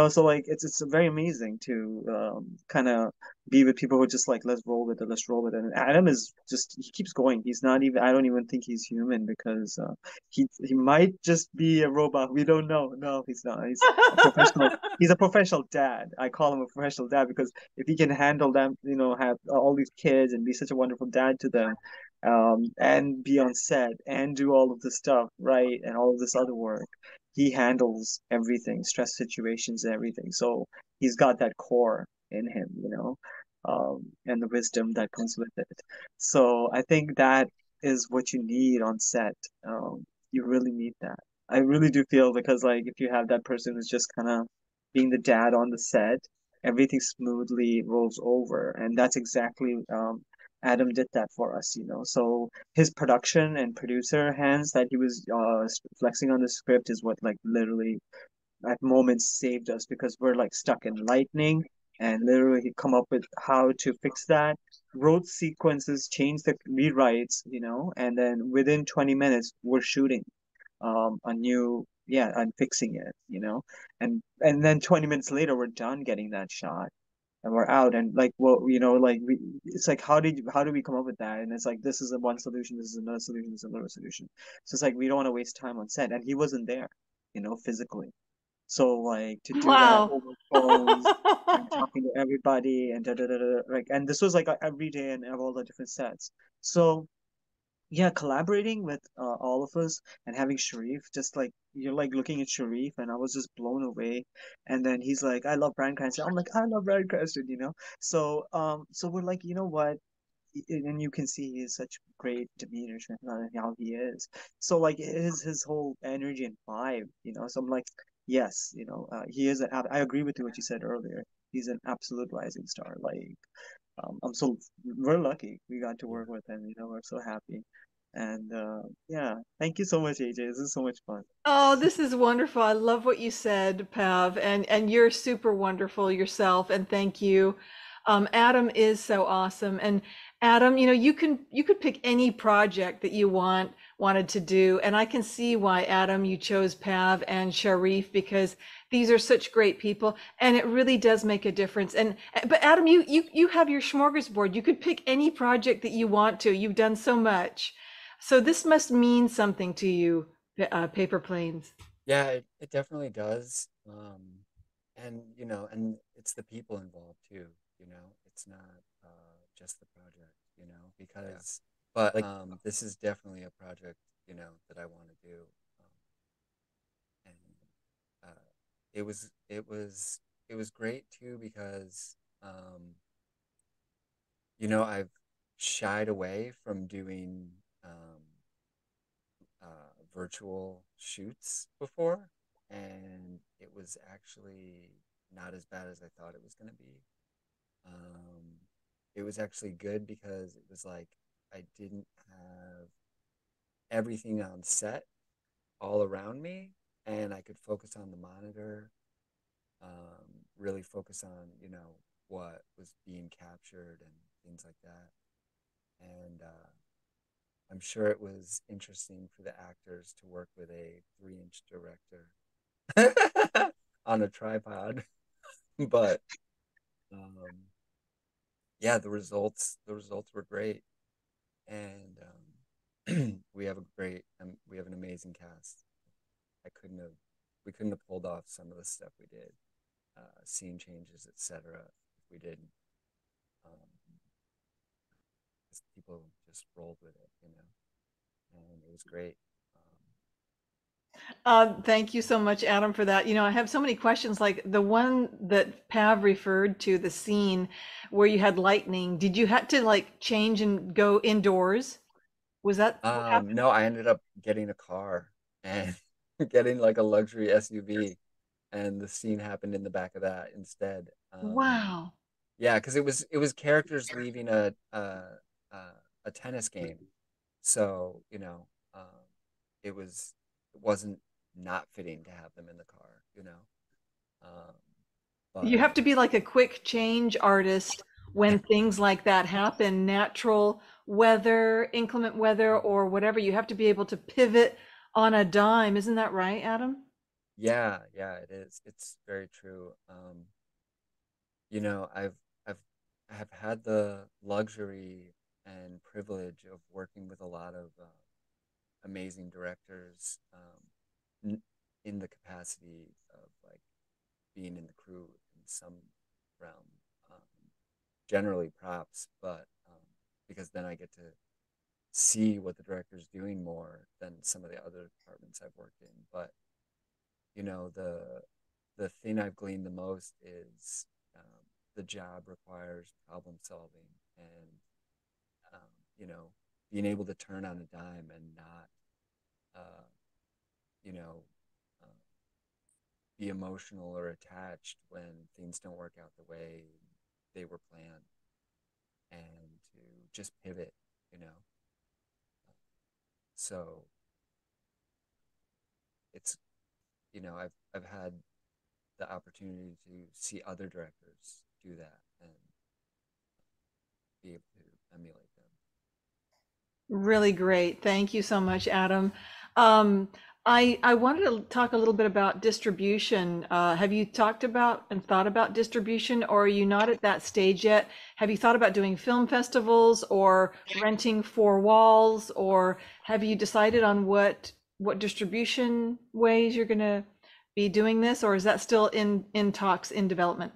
so like it's very amazing to kind of be with people who are just like, let's roll with it, let's roll with it. And Adam is just, he keeps going. He's not even, I don't even think he's human because he might just be a robot. We don't know. No, he's not. He's a professional. He's a professional dad. I call him a professional dad because if he can handle them, have all these kids and be such a wonderful dad to them, and be on set and do all of this stuff, right, and all of this other work, he handles everything, stress situations and everything. So he's got that core in him, and the wisdom that comes with it. So I think that is what you need on set. You really need that. I really do feel because like if you have that person who's just kind of being the dad on the set, everything smoothly rolls over, and that's exactly Adam did that for us, So his production and producer hands that he was flexing on the script is what like literally at moments saved us because we're like stuck in lightning, and literally he come up with how to fix that, wrote sequences, changed the rewrites, and then within 20 minutes we're shooting a new, yeah, and fixing it, and then 20 minutes later we're done getting that shot and we're out, and like, well, like it's like how do we come up with that? And it's like this is a one solution, this is another solution, this is another solution. So it's like we don't want to waste time on set, and he wasn't there, physically. So like to do that Wow. over phones and talking to everybody and da da da da, like, and this was like every day and all the different sets. So yeah, collaborating with all of us and having Sharif, just like you're like looking at Sharif, and I was just blown away. And then he's like, I love Bryan Cranston. I'm like, I love Bryan Cranston. So we're like, you know what? And you can see he has such great demeanor and how he is. So like his whole energy and vibe, So I'm like, yes, he is I agree with you what you said earlier. He's an absolute rising star. Like, we're lucky we got to Yeah. work with him. We're so happy. And yeah, thank you so much, AJ. This is so much fun. Oh, this is wonderful. I love what you said, Pav, and you're super wonderful yourself, and thank you. Adam is so awesome, and Adam, you could pick any project that you wanted to do, and I can see why, Adam, you chose Pav and Sharif because these are such great people, and it really does make a difference. And but Adam, you have your smorgasbord. You could pick any project that you want to. You've done so much, so this must mean something to you. Paper planes. Yeah, it definitely does. And and it's the people involved too, It's not just the project, Yeah. because but like this is definitely a project that I want to do. And it was it was great too because I've shied away from doing virtual shoots before, and it was actually not as bad as I thought it was going to be. Um, it was actually good because it was like I didn't have everything on set all around me, and I could focus on the monitor, really focus on, what was being captured and things like that. And I'm sure it was interesting for the actors to work with a 3-inch director on a tripod. But um, yeah, the results were great, and we have an amazing cast. I couldn't have we couldn't have pulled off some of the stuff we did, scene changes, etc. If we didn't, um, people just rolled with it, and it was great. Thank you so much, Adam, for that. I have so many questions. Like the one that Pav referred to, the scene where you had lightning. Did you have to like change and go indoors? Was that what happened? No, I ended up getting a car and getting like a luxury SUV, and the scene happened in the back of that instead. Wow. Yeah, because it was characters leaving a a tennis game, so it wasn't not fitting to have them in the car. Um, You but have to be like a quick change artist when things like that happen, natural weather, inclement weather, or whatever. You have to be able to pivot on a dime. Isn't that right, Adam? yeah, yeah, it is. It's very true. You know, I've I have had the luxury and privilege of working with a lot of amazing directors, in the capacity of like being in the crew in some realm, um, generally props, but because then I get to see what the director's doing more than some of the other departments I've worked in. But the thing I've gleaned the most is the job requires problem solving and um, you know being able to turn on a dime and not uh, you know uh, be emotional or attached when things don't work out the way they were planned, and to just pivot, you know. So it's I've had the opportunity to see other directors do that and be able to emulate them. Really great. Thank you so much, Adam. Um, I wanted to talk a little bit about distribution. Have you talked about and thought about distribution, or are you not at that stage yet? Have you thought about doing film festivals or renting four walls, or have you decided on what distribution ways you're going to be doing this, or is that still in talks, in development?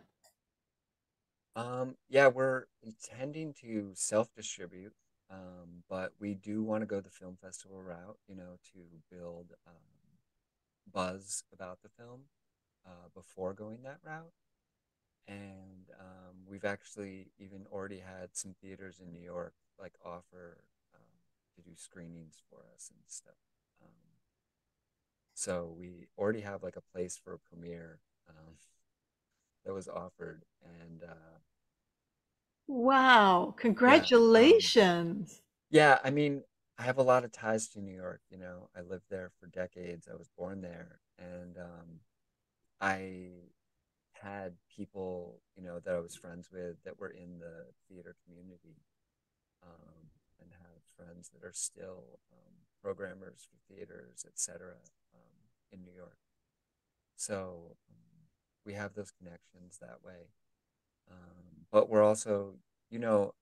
Yeah, we're intending to self-distribute, but we do want to go the film festival route, to build buzz about the film before going that route. And we've actually even already had some theaters in New York like offer to do screenings for us and stuff. Um, so we already have like a place for a premiere that was offered, and Wow, yeah, congratulations. yeah. I mean, I have a lot of ties to New York. I lived there for decades. I was born there, and I had people, that I was friends with that were in the theater community, and have friends that are still programmers for theaters, etc., in New York. So we have those connections that way. But we're also, you know,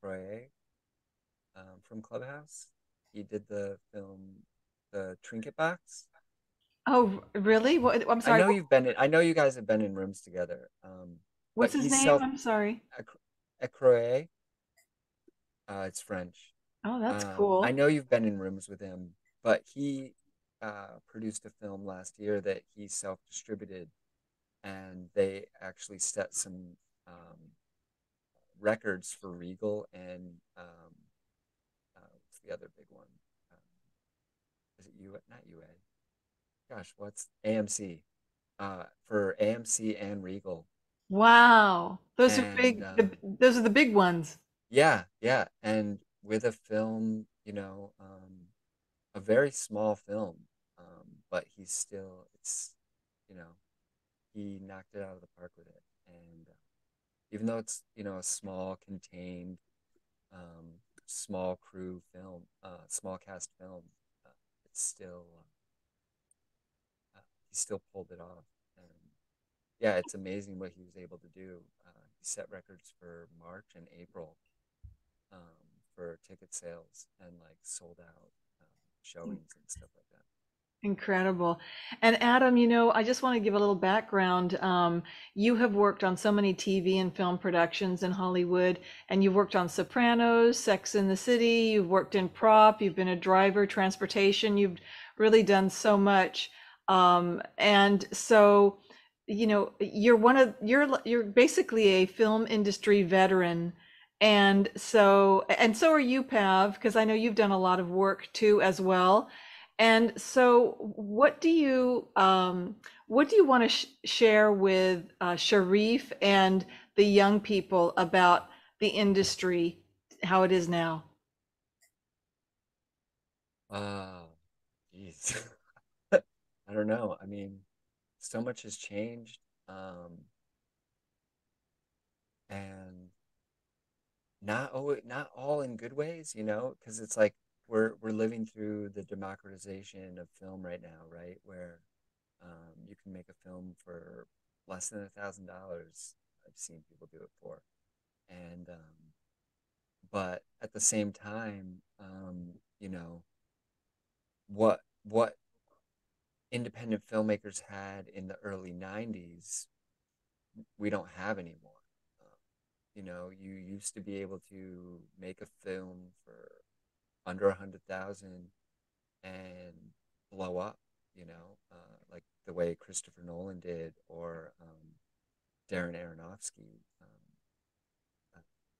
Croye, from Clubhouse. He did the film, The Trinket Box. Oh, really? What, I'm I sorry. know you've been in, I know you guys have been in rooms together. But What's his name? I'm sorry. Croye, it's French. Oh, that's I cool. know you've been in rooms with him, but he produced a film last year that he self-distributed, and they actually set some records for Regal and what's the other big one? Um, is it U? Not UA. Gosh, what's AMC? For AMC and Regal, Wow. Those are and big, those are the big ones. yeah, yeah, and with a film, a very small film, but it's, you know, he knocked it out of the park with it, and even though it's a small, contained, um, small crew film, small cast film, it's still he still pulled it off, and yeah, it's amazing what he was able to do. He set records for March and April for ticket sales and like sold out showings and stuff like that. Incredible. And Adam, I just want to give a little background. You have worked on so many TV and film productions in Hollywood, and you've worked on Sopranos, Sex in the City, you've worked in prop, you've been a driver, transportation, you've really done so much. And so, you're basically a film industry veteran. And so are you, Pav, because I know you've done a lot of work too as well. And so, what do you want to share with Sharif and the young people about the industry, how it is now? Oh, jeez. I don't know. I mean, so much has changed, and not all in good ways, because it's like we're living through the democratization of film right now, right? Where you can make a film for less than $1,000. I've seen people do it for, and but at the same time, what independent filmmakers had in the early '90s, we don't have anymore. You used to be able to make a film for under 100,000 and blow up, like the way Christopher Nolan did, or Darren Aronofsky,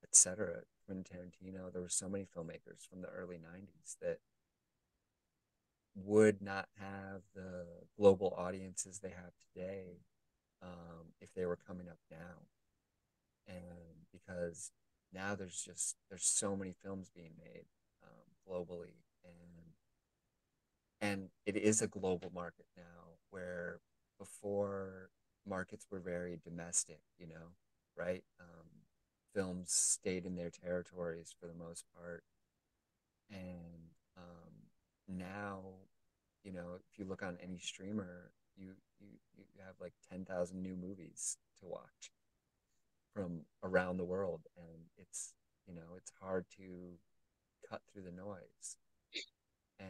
etc. Quentin Tarantino. There were so many filmmakers from the early '90s that would not have the global audiences they have today if they were coming up now. And because now there's so many films being made globally, and it is a global market now, where before markets were very domestic, right? Films stayed in their territories for the most part, and now, if you look on any streamer, you have like 10,000 new movies to watch from around the world, and it's hard to cut through the noise. And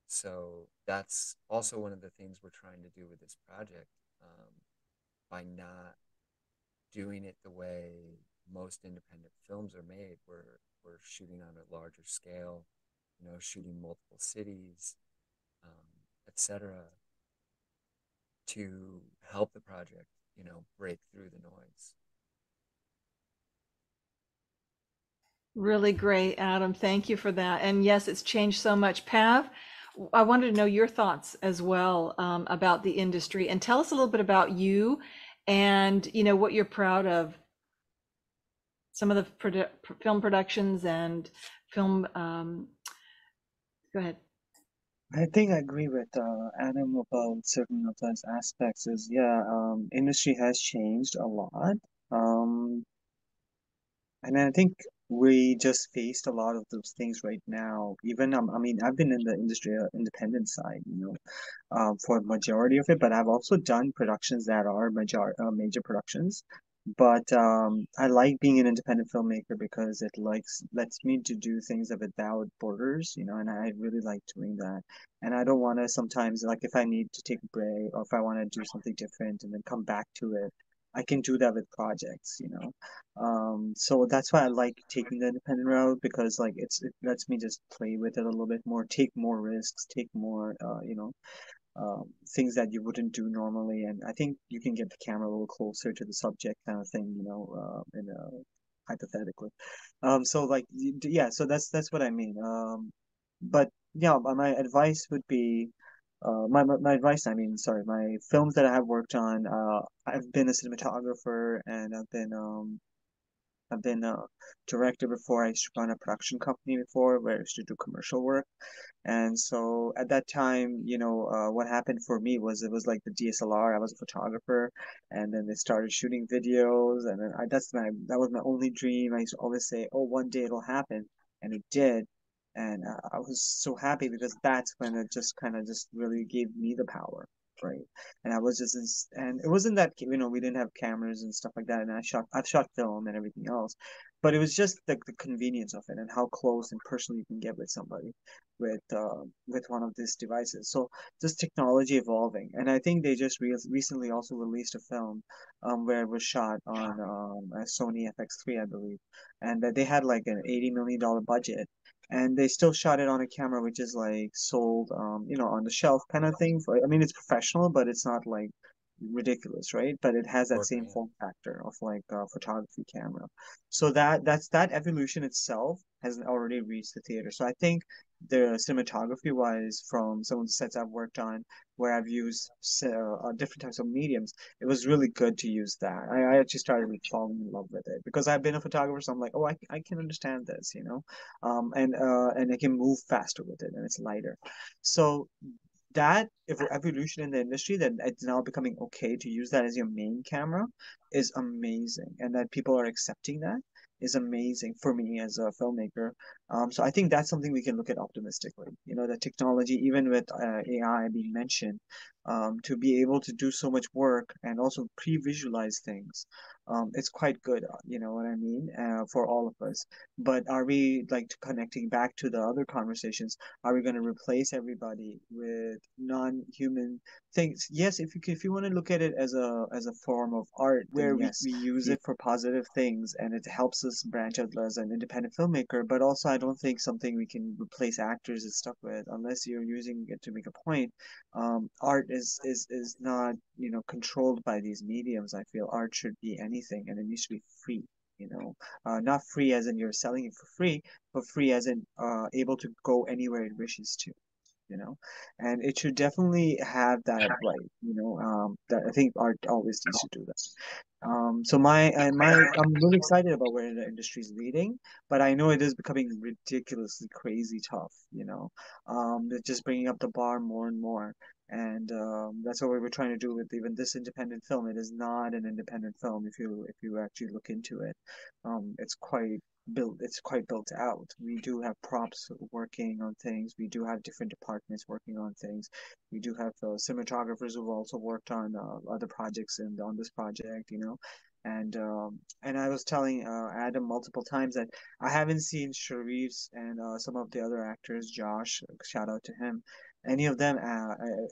so that's also one of the things we're trying to do with this project, by not doing it the way most independent films are made. We're shooting on a larger scale, shooting multiple cities, etc., to help the project, break through the noise. Really great, Adam. Thank you for that. And yes, it's changed so much. Pav, I wanted to know your thoughts as well, about the industry, and tell us a little bit about you and what you're proud of, some of the film productions and film. Go ahead. I think I agree with Adam about certain of those aspects. Is yeah, industry has changed a lot. Um, and I think we just faced a lot of those things right now. Even I mean, I've been in the industry, independent side, for majority of it, but I've also done productions that are major productions. But I like being an independent filmmaker because it lets me to do things without borders, and I really like doing that. And I don't want to sometimes, like, if I need to take a break or if I want to do something different and then come back to it, I can do that with projects, you know. So that's why I like taking the independent route because like it lets me just play with it a little bit more, take more risks, take more things that you wouldn't do normally. And I think you can get the camera a little closer to the subject kind of thing, you know, hypothetically. So like yeah, so that's what I mean. But yeah, my advice would be my advice, I mean, sorry, my films that I have worked on, I've been a cinematographer and I've been a director before. I used to run a production company before where I used to do commercial work. And so at that time, you know, what happened for me was it was like the DSLR. I was a photographer, and then they started shooting videos, and then that was my only dream. I used to always say, "Oh, one day it'll happen," and it did. And I was so happy because that's when it just kind of just really gave me the power, right? And I was just, and it wasn't that, you know, we didn't have cameras and stuff like that, and I've shot film and everything else, but it was just the convenience of it and how close and personal you can get with somebody with one of these devices. So just technology evolving, and I think they just recently also released a film where it was shot on a Sony FX3, I believe, and that they had like an $80 million budget, and they still shot it on a camera which is like sold you know, on the shelf kind of thing. For I mean, it's professional, but it's not like ridiculous, right? But it has that same Working. form factor of like a photography camera. So that evolution itself has already reached the theater. So I think the cinematography wise, from some of the sets I've worked on where I've used different types of mediums, it was really good to use that. I actually started falling in love with it because I've been a photographer, so I'm like, oh, I can understand this, you know, and I can move faster with it, and it's lighter. So that evolution in the industry that it's now becoming okay to use that as your main camera is amazing, and that people are accepting that is amazing for me as a filmmaker. So I think that's something we can look at optimistically. You know, the technology, even with AI being mentioned, to be able to do so much work and also pre-visualize things, it's quite good. You know what I mean? For all of us. But are we like connecting back to the other conversations? Are we going to replace everybody with non-human things? Yes, if you want to look at it as a form of art, then Where yes, we we use use it for positive things and it helps us branch out as an independent filmmaker. But also, I don't think something we can replace actors and stuff with unless you're using it to make a point. Art is not, you know, controlled by these mediums. I feel art should be anything and it needs to be free. You know, not free as in you're selling it for free, but free as in able to go anywhere it wishes to, you know. And it should definitely have that right, you know, that I think art always needs to do that. So I'm really excited about where the industry is leading, but I know it is becoming ridiculously crazy tough, you know. They're just bringing up the bar more and more. And that's what we were trying to do with even this independent film. It is not an independent film if you actually look into it. It's quite built out. We do have props working on things. We do have different departments working on things. We do have cinematographers who've also worked on other projects and on this project, you know. And I was telling Adam multiple times that I haven't seen Sharif's and some of the other actors, Josh, shout out to him, any of them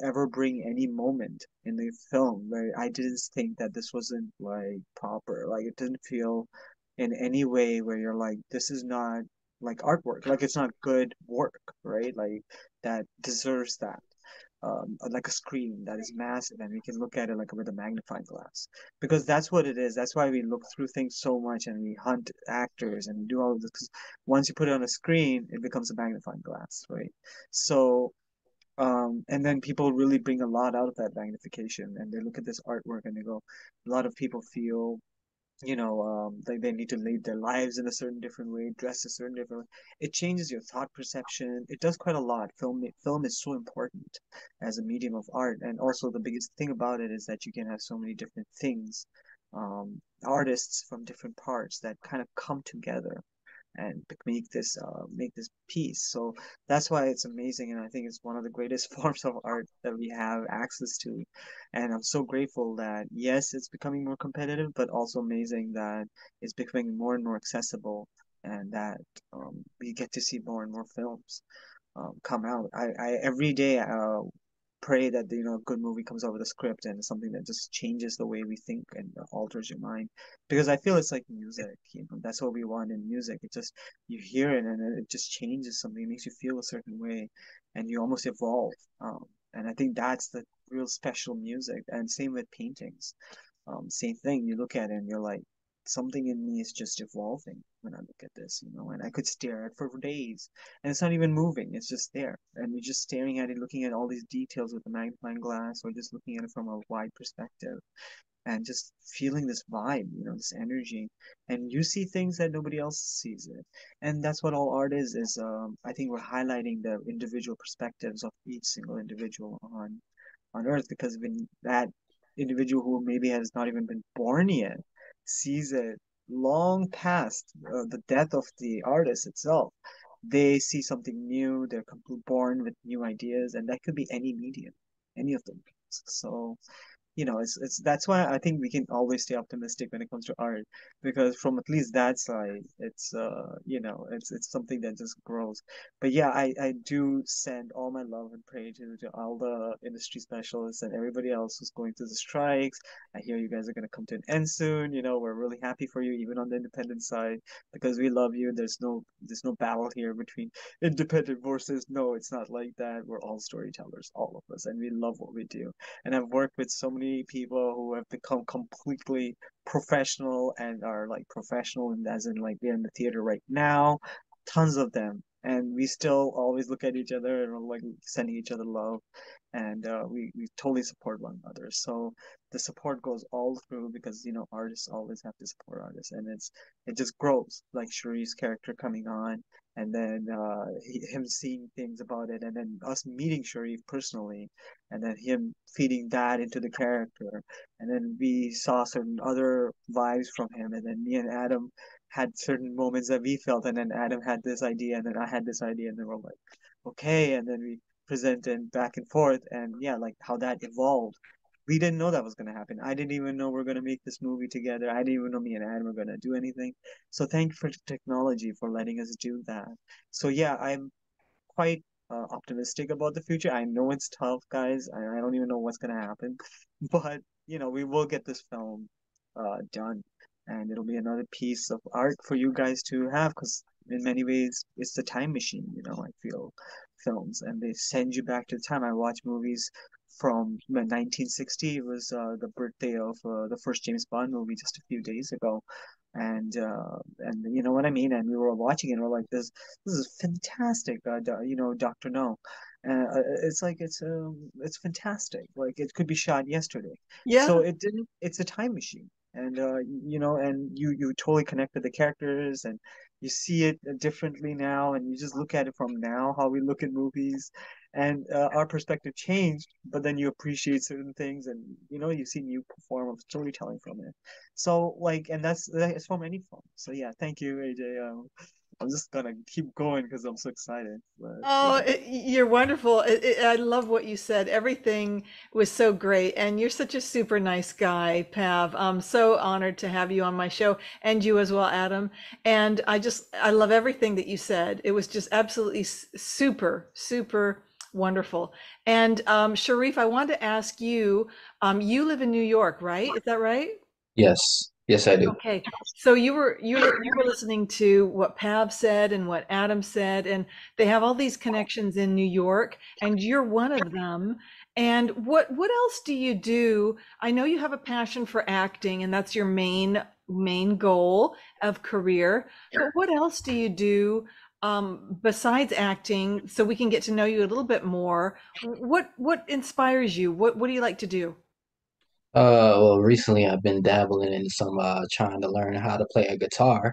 ever bring any moment in the film where I didn't think that this wasn't like proper. Like it didn't feel in any way where you're like, this is not like artwork, like it's not good work, right? Like that deserves that. Like a screen that is massive and we can look at it like with a magnifying glass because that's what it is. That's why we look through things so much and we hunt actors and we do all of this because once you put it on a screen it becomes a magnifying glass, right? So and then people really bring a lot out of that magnification and they look at this artwork and they go, a lot of people feel, you know, like they need to lead their lives in a certain different way, dress a certain different way. It changes your thought perception. It does quite a lot. Film is so important as a medium of art, and also the biggest thing about it is that you can have so many different things, artists from different parts that kind of come together and make this piece. So that's why it's amazing, and I think it's one of the greatest forms of art that we have access to. And I'm so grateful that yes, it's becoming more competitive, but also amazing that it's becoming more and more accessible, and that we get to see more and more films come out. I every day pray that a good movie comes out with a script and something that just changes the way we think and alters your mind. Because I feel it's like music, that's what we want in music. It just you hear it and it just changes something. It makes you feel a certain way, and you almost evolve. And I think that's the real special music. And same with paintings. Same thing. You look at it and you're like, something in me is just evolving when I look at this, and I could stare at it for days, and it's not even moving. It's just there, and you're just staring at it, looking at all these details with a magnifying glass, or just looking at it from a wide perspective, and just feeling this vibe, this energy, and you see things that nobody else sees it, and that's what all art is. I think we're highlighting the individual perspectives of each single individual on Earth, because when that individual who maybe has not even been born yet sees it long past the death of the artist itself, they see something new. They're completely born with new ideas, and that could be any medium, any of them. So it's that's why I think we can always stay optimistic when it comes to art, because from at least that side, it's something that just grows. But yeah, I do send all my love and praise to all the industry specialists and everybody else who's going through the strikes. I hear you guys are going to come to an end soon. We're really happy for you, even on the independent side, because we love you. There's no battle here between independent forces. No, it's not like that. We're all storytellers, all of us, and we love what we do. And I've worked with so many people who have become completely professional and are like professional, and as in like they're in the theater right now, tons of them. And we still always look at each other and we're like sending each other love, and we totally support one another. So the support goes all through, because artists always have to support artists, and it just grows, like Sharif's character coming on, and then him seeing things about it, and then us meeting Sharif personally, and then him feeding that into the character, and then we saw certain other vibes from him, and then me and Adam had certain moments that we felt, and then Adam had this idea, and then I had this idea, and then we're like, okay, and then we presented back and forth, and yeah, like how that evolved. We didn't know that was going to happen. I didn't even know we're going to make this movie together. I didn't even know me and Adam were going to do anything. So thank you for technology for letting us do that. So yeah, I'm quite optimistic about the future. I know it's tough, guys. I don't even know what's gonna happen, but we will get this film done, and it'll be another piece of art for you guys to have. Because in many ways, it's the time machine. I feel films, and they send you back to the time. I watch movies from 1960. It was the birthday of the first James Bond movie just a few days ago, and you know what I mean. And we were watching it, and we're like, this is fantastic. Doctor No. It's like it's fantastic. Like it could be shot yesterday. So Yeah. it didn't. It's a time machine, and and you totally connect with the characters, and you see it differently now, and you just look at it from now how we look at movies, and our perspective changed. But then you appreciate certain things, and you see new form of storytelling from it. So like, and that's from any film. So yeah, thank you, AJ. I'm just gonna keep going because I'm so excited. But Oh, yeah. you're wonderful. I love what you said. Everything was so great. And you're such a super nice guy, Pav. I'm so honored to have you on my show, and you as well, Adam. And I love everything that you said. It was just absolutely super, super wonderful. And Sharif, I wanted to ask you, you live in New York, right? Is that right? Yes, yes, I do. Okay, so you were listening to what Pav said and what Adam said, and they have all these connections in New York, and you're one of them. And what else do you do? I know you have a passion for acting, and that's your main goal of career. But what else do you do besides acting, so we can get to know you a little bit more? What inspires you? What do you like to do? Well, recently I've been dabbling in some trying to learn how to play a guitar.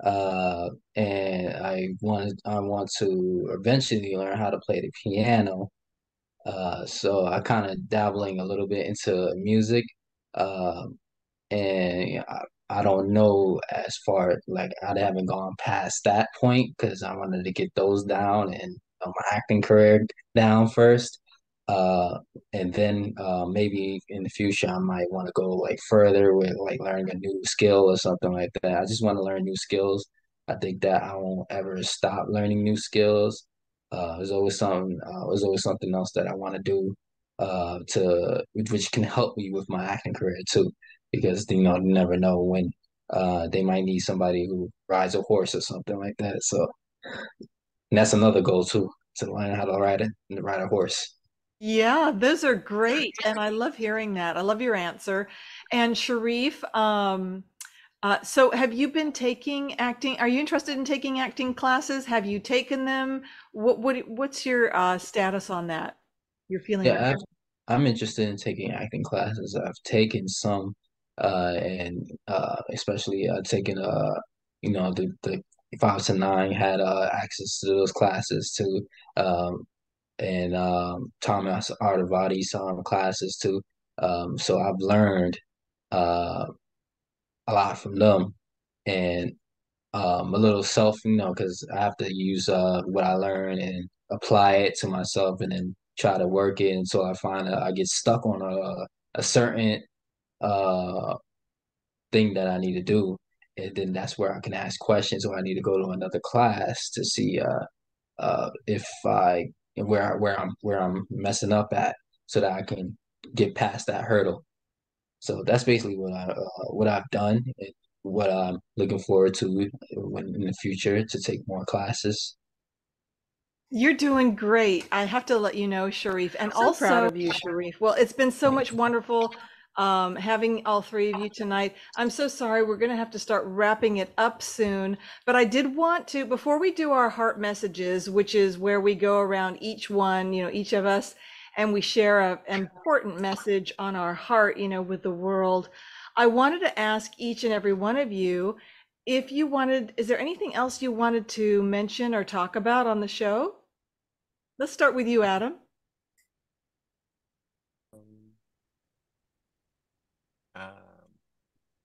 And I want to eventually learn how to play the piano. So I kind of dabbling a little bit into music. Uh, and I don't know as far like I haven't gone past that point because I wanted to get those down and my acting career down first. Uh, and then maybe in the future I might want to go like further with like learning a new skill or something like that. I just want to learn new skills. I think that I won't ever stop learning new skills. There's always something else that I want to do, to which can help me with my acting career too, because you never know when they might need somebody who rides a horse or something like that. So and that's another goal too, to learn how to ride a horse. Yeah, those are great. And I love hearing that. I love your answer. And Sharif, so have you been taking acting? Are you interested in taking acting classes? Have you taken them? What's your status on that? Your feeling on Yeah, I'm interested in taking acting classes. I've taken some, and especially taken the 5 to 9 had access to those classes too, and Thomas Artavati's classes too. So I've learned uh, a lot from them, and a little self, because I have to use what I learn and apply it to myself, and then try to work it until I find I get stuck on a certain uh thing that I need to do, and then that's where I can ask questions, or I need to go to another class to see if I where I'm messing up at, so that I can get past that hurdle. So that's basically what I've done, and what I'm looking forward to when in the future, to take more classes. You're doing great. I have to let you know, Sharif, and So proud also of you, Sharif. Well, it's been so much wonderful having all three of you tonight. I'm so sorry. We're going to have to start wrapping it up soon. But I did want to, before we do our heart messages, which is where we go around each one, each of us, and we share an important message on our heart, with the world. I wanted to ask each and every one of you if you wanted, is there anything else you wanted to mention or talk about on the show? Let's start with you, Adam. Um, um,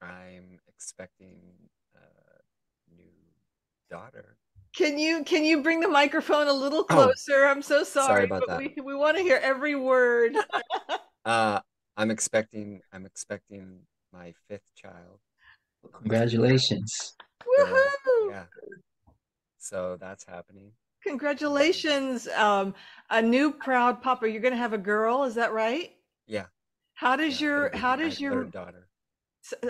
I'm expecting a new daughter. Can you bring the microphone a little Oh, closer? I'm so sorry sorry, about but that. we want to hear every word. I'm expecting my fifth child, Congratulations. girl. Woohoo! Yeah, so that's happening. And Congratulations. A new proud papa. You're going to have a girl, is that right? yeah, How does yeah, it'll your be how my does your third daughter.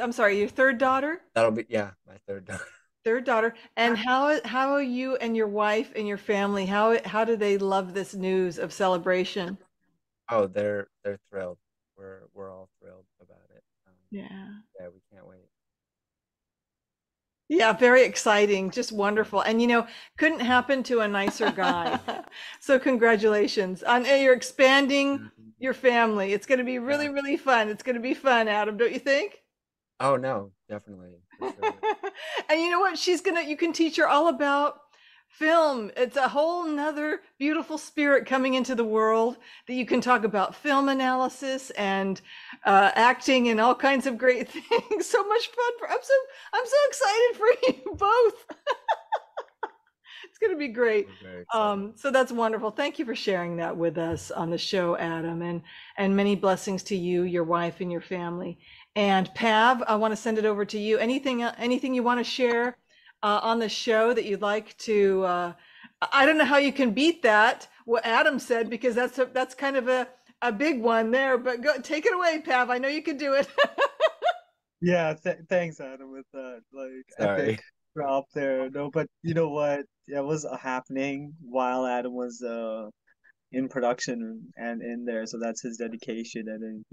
I'm sorry, your third daughter? That'll be, yeah, my third daughter. Third daughter. And how are you and your wife and your family? How do they love this news of celebration? Oh, they're thrilled. We're all thrilled about it. Yeah. Yeah, we can't wait. Yeah, very exciting, just wonderful. And couldn't happen to a nicer guy. So congratulations on you're expanding Thank you. your family. It's going to be Yeah. really, really fun. It's going to be fun, Adam, don't you think? Oh no, definitely, for sure. And you know what? You can teach her all about film. It's a whole nother beautiful spirit coming into the world that you can talk about film analysis and acting and all kinds of great things. So much fun I'm so excited for you both. It's going to be great. We're very excited. So that's wonderful. Thank you for sharing that with us on the show, Adam, and many blessings to you, your wife, and your family. And Pav, I want to send it over to you. Anything you want to share on the show that you'd like to? I don't know how you can beat that what Adam said, because that's kind of a big one there. But go take it away, Pav. I know you can do it. Yeah, thanks, Adam, with that like epic Sorry. drop there. No, but you know what? It was happening while Adam was in production and in there, so that's his dedication. And then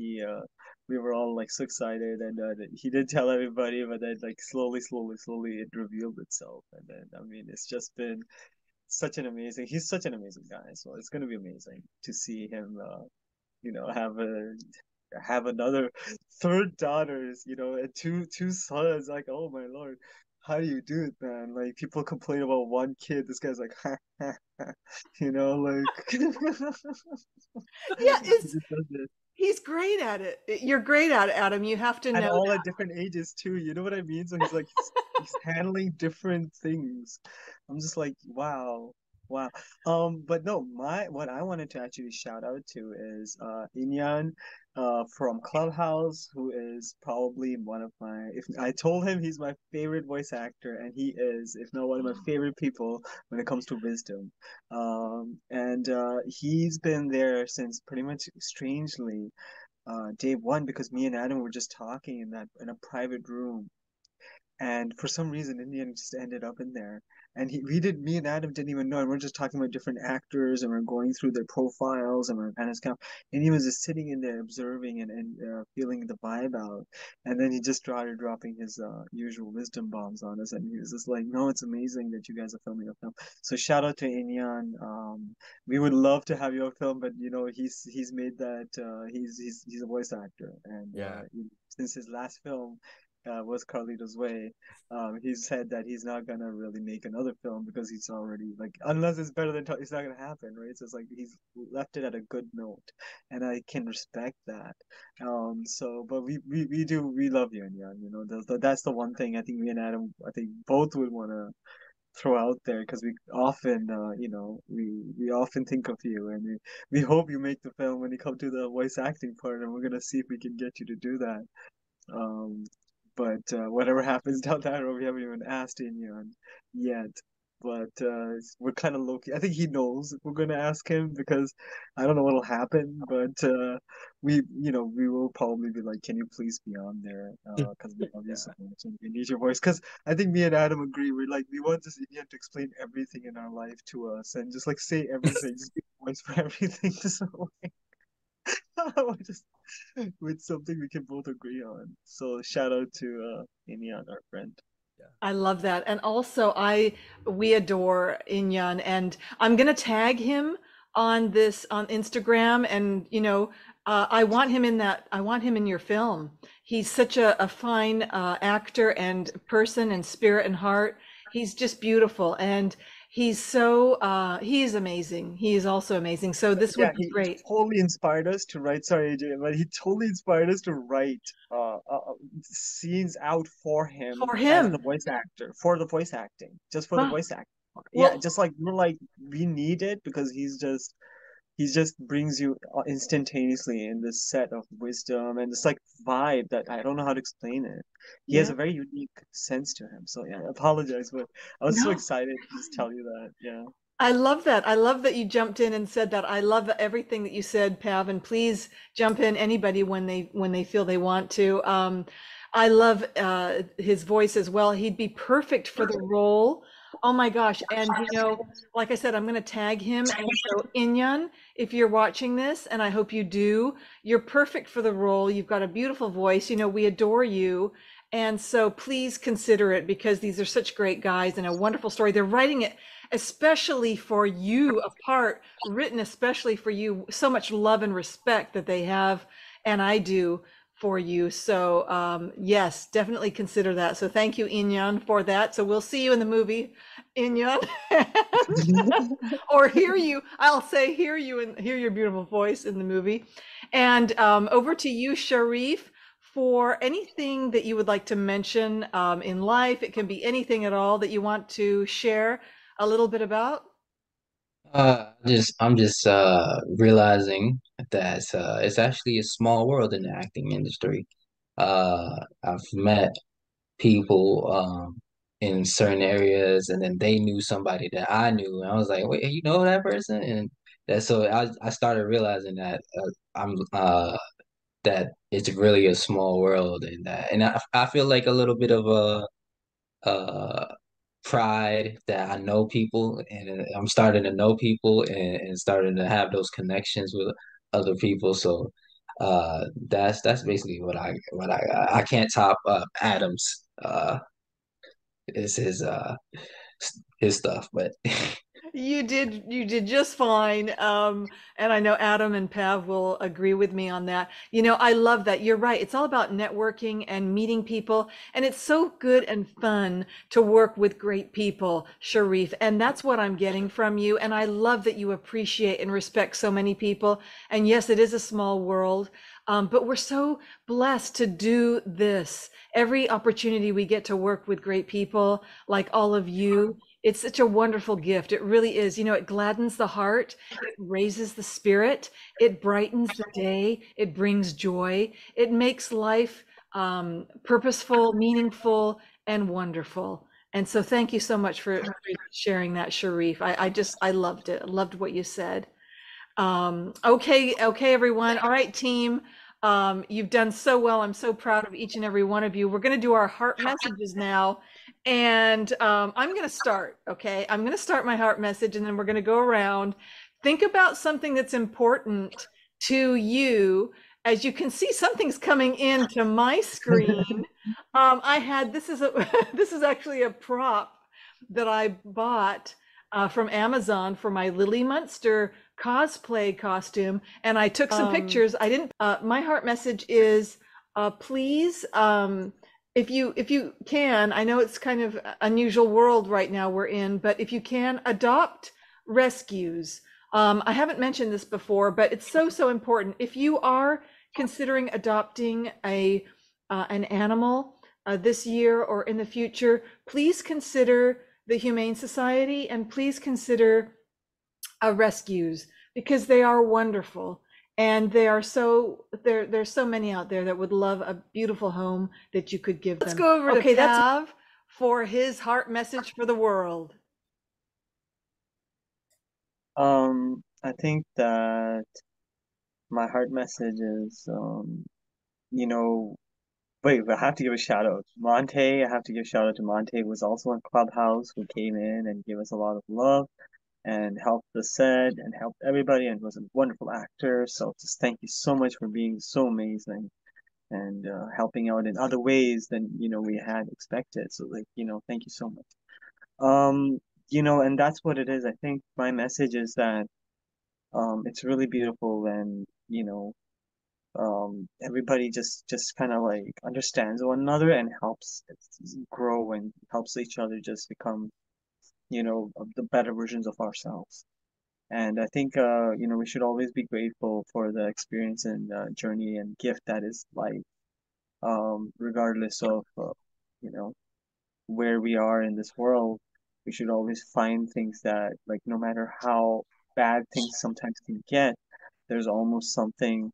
we were all like so excited, and he did tell everybody, but then like slowly it revealed itself. And then I mean, it's just been he's such an amazing guy. So it's gonna be amazing to see him, have another third daughters, and two sons. Like, oh my Lord, how do you do it, man? Like, people complain about one kid. This guy's like, like Yeah, he just does it. he's great at it. You're great at it, Adam. You have to And know all that. at different ages too. You know what I mean? So he's handling different things. I'm just like, wow. Wow. But no, my what I wanted to actually shout out to is Inyan from Clubhouse, who is probably one of my, if I told him he's my favorite voice actor, and he is, if not one of my favorite people when it comes to wisdom. And he's been there since pretty much strangely day one, because me and Adam were just talking in that in a private room, and for some reason, Indian just ended up in there. And me and Adam didn't even know. And we're just talking about different actors, and we're going through their profiles, and we're kind of scout. And he was just sitting in there observing and feeling the vibe out. And then he just started dropping his usual wisdom bombs on us. And he was just like, "No, it's amazing that you guys are filming a film." So shout out to Inyan. We would love to have your film, but he's made that he's a voice actor, and Yeah. since his last film was Carlito's Way, he said that he's not gonna really make another film because he's already like, unless it's better than it's not gonna happen, right? So it's like he's left it at a good note, and I can respect that. But we love you, and that's the one thing I think me and Adam, I think both would want to throw out there, because we often we often think of you, and we hope you make the film when you come to the voice acting part, and we're gonna see if we can get you to do that. um, but whatever happens down that road, we haven't even asked Inyon yet. But we're kind of low key. I think he knows we're gonna ask him, because I don't know what'll happen. But we will probably be like, "Can you please be on there? Because we love you so Yeah. much, and we need your voice." Because I think me and Adam agree. We're like, we want this Indian to explain everything in our life to us, and just like say everything, just be a voice for everything. So we're just with something we can both agree on. So shout out to Inyan, our friend. Yeah. I love that. And also we adore Inyan, and I'm gonna tag him on this on Instagram, and I want him in your film. He's such a fine actor and person and spirit and heart. He's just beautiful, and he's amazing. He is also amazing. So this Yeah, would be he great totally inspired us to write. Sorry, AJ, but he totally inspired us to write scenes out for him for as him. the voice actor, for the voice acting, just for the Wow. voice acting. Yeah, Well, just like we're like, we need it, because he just brings you instantaneously in this set of wisdom and this like vibe that I don't know how to explain it. He has yeah. a very unique sense to him. So yeah, I apologize, but I was so No. excited to just tell you that. Yeah. I love that. I love that you jumped in and said that. I love everything that you said, Pav, and please jump in anybody when they feel they want to. I love his voice as well. He'd be perfect for the role. Oh my gosh. And like I said, I'm going to tag him. And so Inyan, if you're watching this, and I hope you do, you're perfect for the role. You've got a beautiful voice. We adore you. And so please consider it, because these are such great guys and a wonderful story. They're writing it especially for you, a part written especially for you, so much love and respect that they have, and I do for you. So yes, definitely consider that. So thank you, Inyan, for that. So we'll see you in the movie, Inyan. Or hear you, I'll say hear you and hear your beautiful voice in the movie. And over to you, Sharif, for anything that you would like to mention in life. It can be anything at all that you want to share a little bit about. I'm just realizing that it's actually a small world in the acting industry. I've met people in certain areas, and then they knew somebody that I knew, and I was like, "Wait, you know that person?" And I started realizing that that it's really a small world, and I feel like a little bit of a pride that I know people, and I'm starting to know people, and starting to have those connections with other people. So that's basically I can't top Adams is his stuff, but You did just fine. And I know Adam and Pav will agree with me on that. I love that. You're right. It's all about networking and meeting people. And it's so good and fun to work with great people, Sharif. And that's what I'm getting from you. And I love that you appreciate and respect so many people. And yes, it is a small world. But we're so blessed to do this. Every opportunity we get to work with great people like all of you, It's such a wonderful gift. It really is. You know, it gladdens the heart, it raises the spirit, it brightens the day, it brings joy, it makes life purposeful, meaningful, and wonderful. And so thank you so much for sharing that, Sharif. I loved it. I loved what you said. Okay, everyone. All right, team. You've done so well. I'm so proud of each and every one of you. We're going to do our heart messages now. And I'm going to start, okay? I'm going to start my heart message and then we're going to go around. Think about something that's important to you. As you can see, something's coming into my screen. This is this is actually a prop that I bought from Amazon for my Lily Munster cosplay costume, and I took some pictures. I didn't. My heart message is, please, if you can, I know it's kind of unusual world right now we're in, but if you can, adopt rescues. I haven't mentioned this before, but it's so important. If you are considering adopting an animal this year or in the future, please consider the Humane Society and please consider rescues because they are wonderful and they are there's so many out there that would love a beautiful home that you could give them. Let's go over to Pav for his heart message for the world. I think that my heart message is, you know, wait, I have to give a shout out. Monte, I have to give a shout out to Monte, who was also on Clubhouse, who came in and gave us a lot of love and helped the set and helped everybody and was a wonderful actor. So just thank you so much for being so amazing and helping out in other ways than, we had expected. So like, thank you so much. And that's what it is. I think my message is that it's really beautiful and, everybody just kind of like understands one another and helps grow and helps each other just become, the better versions of ourselves. And I think, we should always be grateful for the experience and journey and gift that is life, regardless of, you know, where we are in this world. We should always find things that, like, no matter how bad things sometimes can get, there's almost something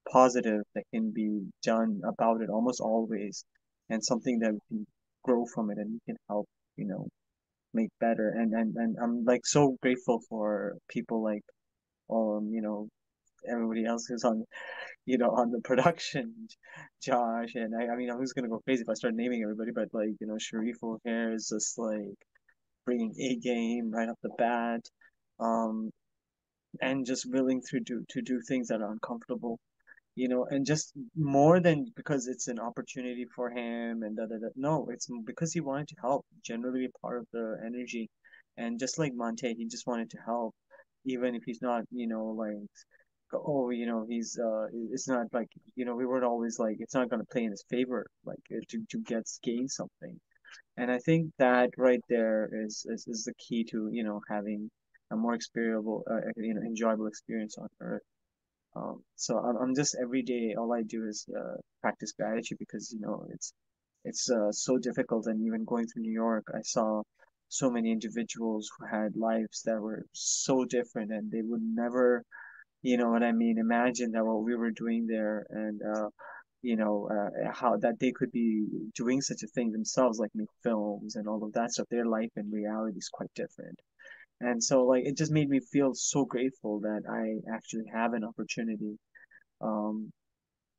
positive that can be done about it almost always, and something that we can grow from it and we can help, make better. And I'm like so grateful for people like everybody else who's on on the production, Josh, and I mean, I was gonna go crazy if I started naming everybody, but like, Sharif over here is just like bringing A game right off the bat, um, and just willing to do things that are uncomfortable, and just more than because it's an opportunity for him and da. No, it's because he wanted to help, generally a part of the energy, and just like Monte, he just wanted to help, even if he's not, like, oh, he's it's not like, we weren't always like it's not going to play in his favor, like to gain something. And I think that right there is the key to, having a more experiable, enjoyable experience on Earth. So I'm just every day, all I do is practice gratitude because, it's so difficult. And even going through New York, I saw so many individuals who had lives that were so different and they would never, what I mean, imagine that what we were doing there and, how that they could be doing such a thing themselves, like make films and all of that stuff. Their life and reality is quite different. And so, like, it just made me feel so grateful that I actually have an opportunity um,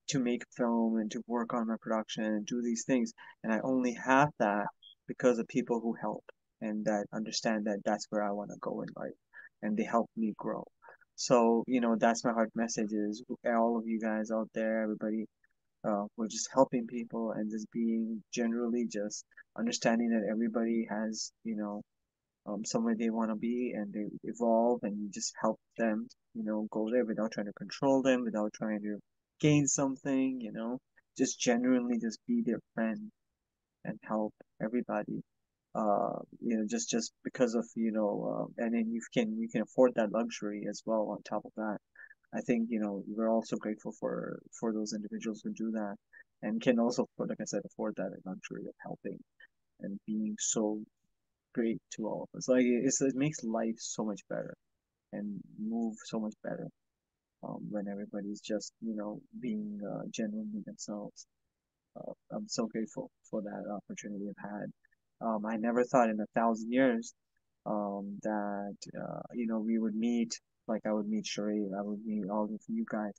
to make film and to work on my production and do these things. And I only have that because of people who help and that understand that that's where I want to go in life. And they help me grow. So, that's my heart message is all of you guys out there, everybody, we're just helping people and just being generally just understanding that everybody has, somewhere they want to be and they evolve and you just help them, go there without trying to control them, without trying to gain something, just genuinely just be their friend and help everybody. Just because of, and then you can afford that luxury as well on top of that. I think, we're also grateful for those individuals who do that and can also, like I said, afford that luxury of helping and being so great to all of us. Like it makes life so much better and move so much better when everybody's just being genuinely themselves. I'm so grateful for that opportunity I've had. I never thought in 1,000 years that we would meet. Like I would meet Sharif, I would meet all of you guys,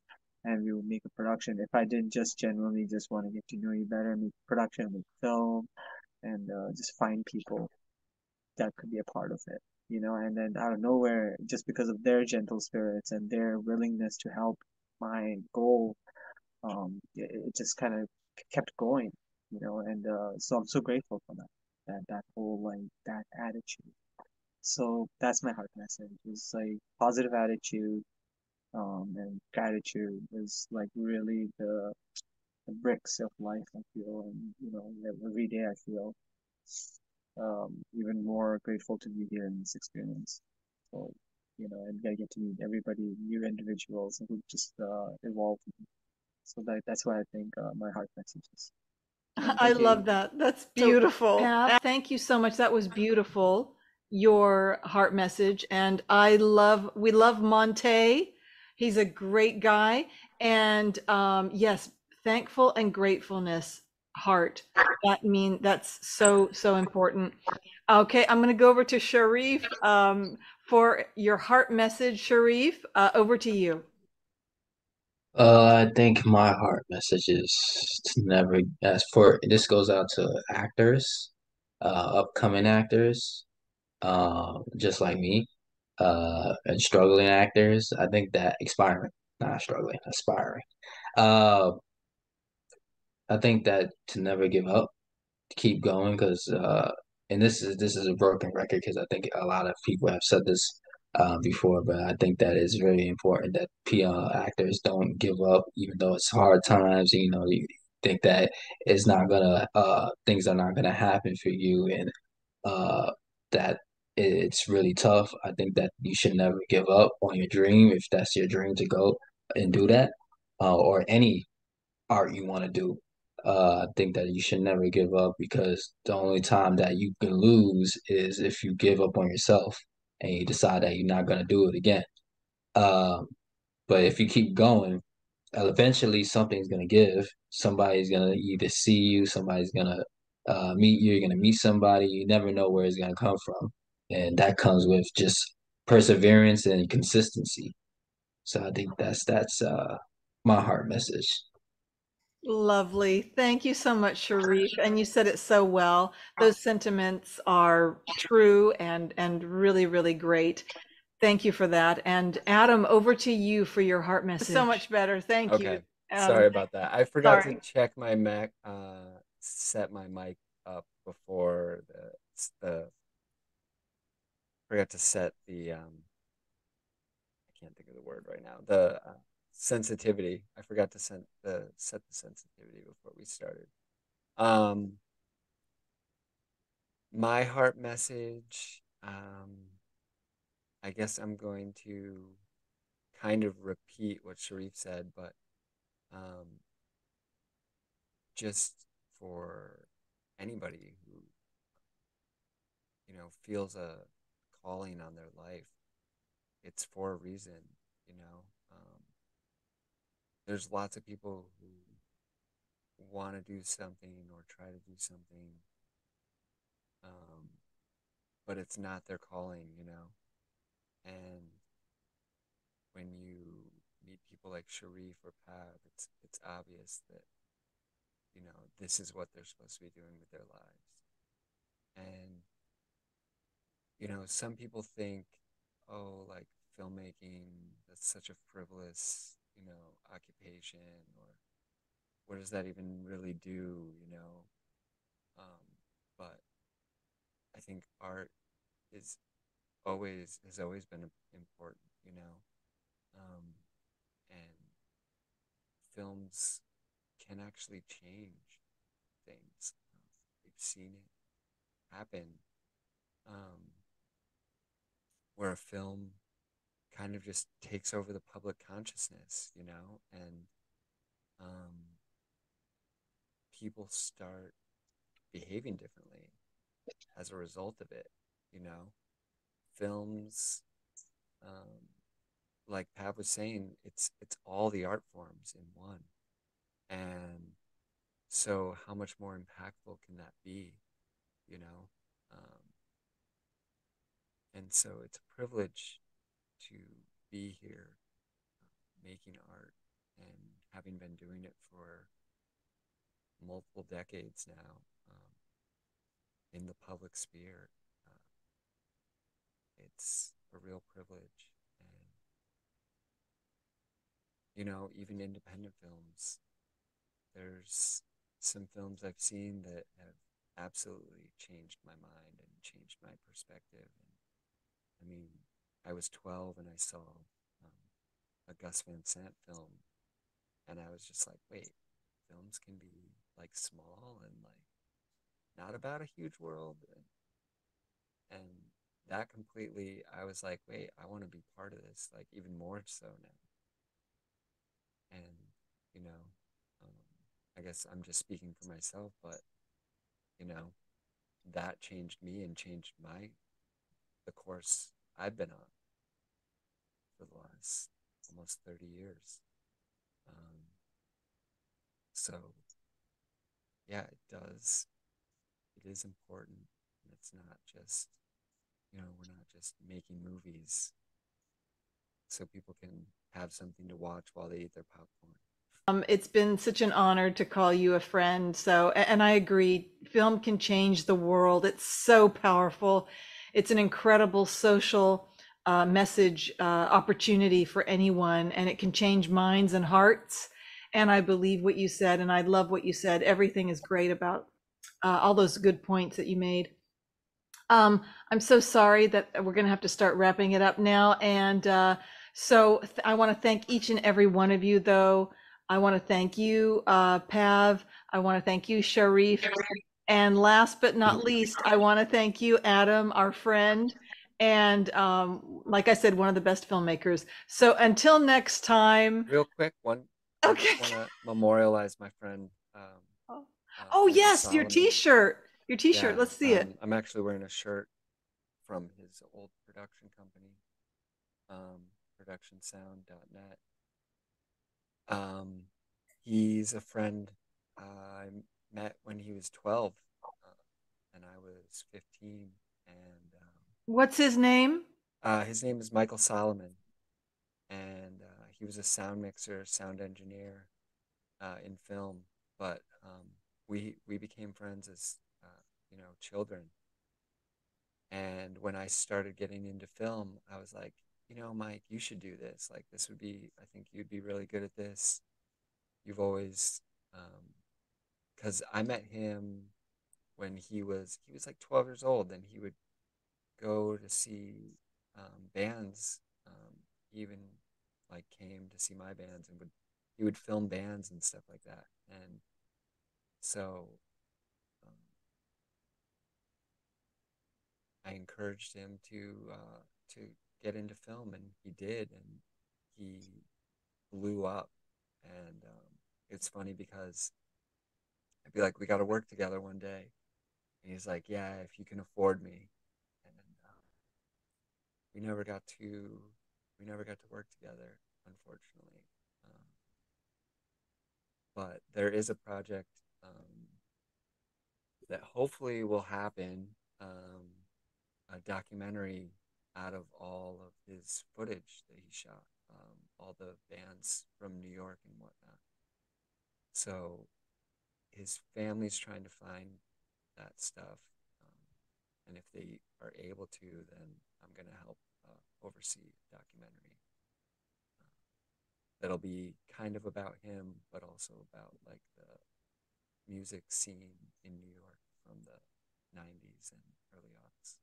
and we would make a production. If I didn't just genuinely just want to get to know you better, make production, make film, and just find people that could be a part of it. And then out of nowhere, just because of their gentle spirits and their willingness to help my goal, it just kind of kept going. And so I'm so grateful for that whole like that attitude. So that's my heart message. It's like positive attitude, and gratitude is like really the bricks of life, I feel, and every day I feel even more grateful to be here in this experience. So, and I get to meet everybody, new individuals who just evolve. So that's why I think my heart message is. And I thank you. love that. That's beautiful. Pav, thank you so much. That was beautiful, your heart message. And we love Monte. He's a great guy. And yes, thankful and gratefulness heart. That's so, so important. Okay, I'm going to go over to Sharif for your heart message. Sharif, over to you. I think my heart message is to never, as for this goes out to actors, upcoming actors, just like me, and struggling actors. I think that expiring, not struggling, aspiring. Uh, I think that to never give up, to keep going, because and this is a broken record because I think a lot of people have said this before, but I think that it's very important that PR actors don't give up, even though it's hard times. You think that it's not gonna things are not gonna happen for you, and that it's really tough. I think that you should never give up on your dream if that's your dream to go and do that, or any art you want to do. I think that you should never give up because the only time that you can lose is if you give up on yourself and you decide that you're not going to do it again. Um, but if you keep going, eventually something's going to give. Somebody's going to either see you, somebody's going to meet you, you're going to meet somebody. You never know where it's going to come from. And that comes with just perseverance and consistency. So I think that's my heart message. Lovely. Thank you so much, Sharif. And you said it so well. Those sentiments are true and really, really great. Thank you for that. And Adam, over to you for your heart message. So much better. Thank you, Okay. Adam. Sorry about that. I forgot to Sorry. check my Mac, set my mic up before the forgot to set the I can't think of the word right now. The sensitivity. I forgot to set the sensitivity before we started. Um, my heart message. I guess I'm going to kind of repeat what Sharif said, but um, just for anybody who feels a calling on their life, it's for a reason. You know, there's lots of people who want to do something or try to do something, um, but it's not their calling. And when you meet people like Sharif or Pav, it's obvious that this is what they're supposed to be doing with their lives. And some people think, oh, like filmmaking, that's such a frivolous, occupation, or what does that even really do? Um, but I think art is has always been important. Um, and films can actually change things. We've seen it happen, um, where a film kind of just takes over the public consciousness, and people start behaving differently. as a result of it, you know. Films, um, like Pav was saying, it's all the art forms in one. And so how much more impactful can that be, you know? Um, and so it's a privilege to be here making art and having been doing it for multiple decades now in the public sphere. Uh, it's a real privilege. And, you know, even independent films, there's some films I've seen that have absolutely changed my mind and changed my perspective. And I mean, I was 12 and I saw a Gus Van Sant film, and I was just like, wait, films can be like small and like not about a huge world. And that completely, I was like, wait, I want to be part of this, like even more so now. And, you know, um, I guess I'm just speaking for myself, but, you know, that changed me and changed the course I've been on for the last almost 30 years. Um, so, yeah, it does. It is important. And it's not just, you know, we're not just making movies so people can have something to watch while they eat their popcorn. It's been such an honor to call you a friend. So, and I agree, film can change the world. It's so powerful. It's an incredible social message opportunity for anyone, and it can change minds and hearts. And I believe what you said, and I love what you said. Everything is great about all those good points that you made. I'm so sorry that we're going to have to start wrapping it up now. And I want to thank each and every one of you, though. I want to thank you, Pav. I want to thank you, Sharif. And last but not least, I want to thank you, Adam, our friend. And like I said, one of the best filmmakers. So until next time. Real quick, I Okay. just want to memorialize my friend Oh, Michael yes, your Solomon. T-shirt. Your T-shirt. Yeah, Let's see it. I'm actually wearing a shirt from his old production company, productionsound.net. Um, he's a friend I met when he was 12, and I was 15. And What's his name? his name is Michael Solomon, and he was a sound mixer, sound engineer in film. But we became friends as you know, children. And when I started getting into film, I was like, you know, Mike, you should do this. Like, this would be, I think you'd be really good at this. You've always, because I met him when he was like 12 years old, and he would go to see bands. He even like came to see my bands and he would film bands and stuff like that. And so um, I encouraged him to get into film, and he did, and he blew up. And it's funny because I'd be like, "We got to work together one day," and he's like, "Yeah, if you can afford me." And we never got to we never got to work together, unfortunately. Um, but there is a project that hopefully will happen. A documentary out of all of his footage that he shot, all the bands from New York and whatnot. So his family's trying to find that stuff. And if they are able to, then I'm going to help oversee a documentary that'll be kind of about him, but also about like the music scene in New York from the 90s and early aughts.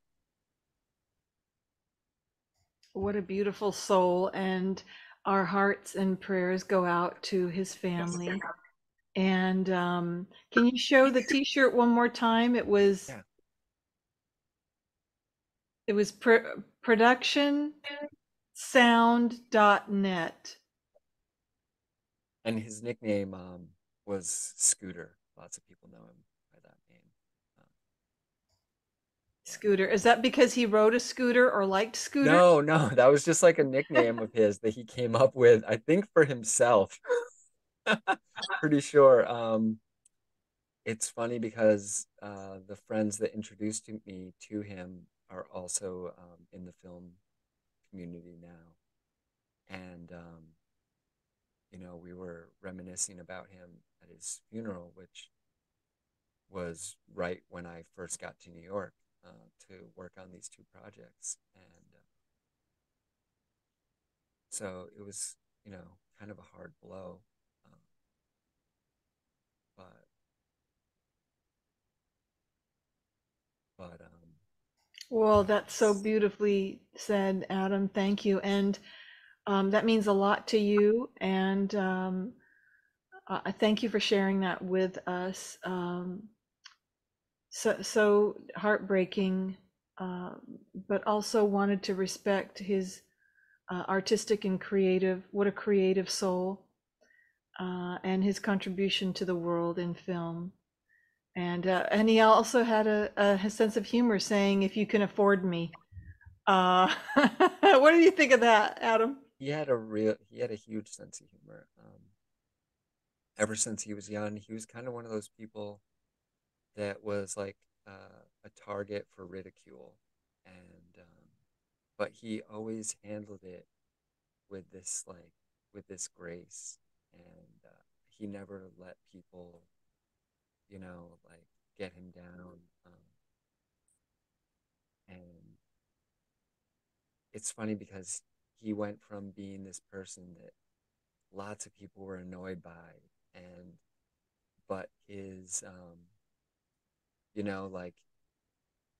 What a beautiful soul. And our hearts and prayers go out to his family. And can you show the T-shirt one more time? Yeah. It was productionsound.net. And his nickname was Scooter. Lots of people know him by that name. Um, Scooter. Is that because he rode a scooter or liked scooters? No, no, that was just like a nickname of his that he came up with, I think for himself. Pretty sure. It's funny because the friends that introduced me to him are also in the film community now. And we were reminiscing about him at his funeral, which was right when I first got to New York to work on these two projects. And so it was, kind of a hard blow. Um, but, Well, that's so beautifully said, Adam. Thank you. And that means a lot to you. And I thank you for sharing that with us. So heartbreaking, uh, but also wanted to respect his artistic and creative, what a creative soul, and his contribution to the world in film. And he also had a sense of humor, saying, "If you can afford me." What do you think of that, Adam? he had a huge sense of humor. Ever since he was young, he was kind of one of those people that was like a target for ridicule, and but he always handled it with this grace, and he never let people, like get him down. And it's funny because he went from being this person that lots of people were annoyed by, and but like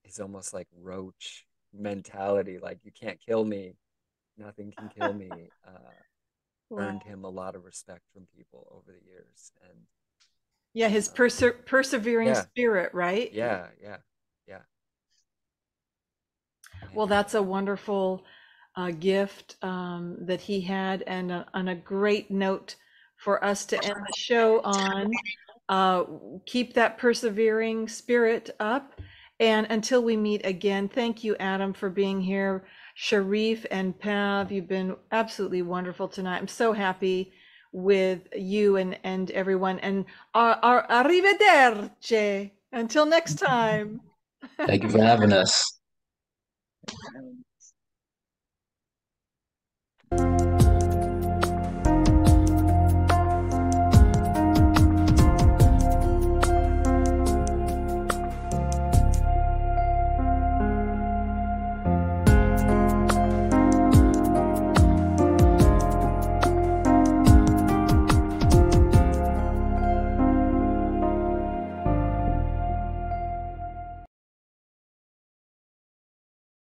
his almost like roach mentality, like you can't kill me, nothing can kill me, Wow. earned him a lot of respect from people over the years. And Yeah, his persevering yeah, spirit, right? yeah, yeah, yeah. Well, And that's a wonderful gift that he had, and on a great note for us to end the show on. Uh, Keep that persevering spirit up. And until we meet again, thank you, Adam, for being here. Sharif and Pav, you've been absolutely wonderful tonight. I'm so happy with you and everyone. And arrivederci. Until next time. Thank you for having us. Um,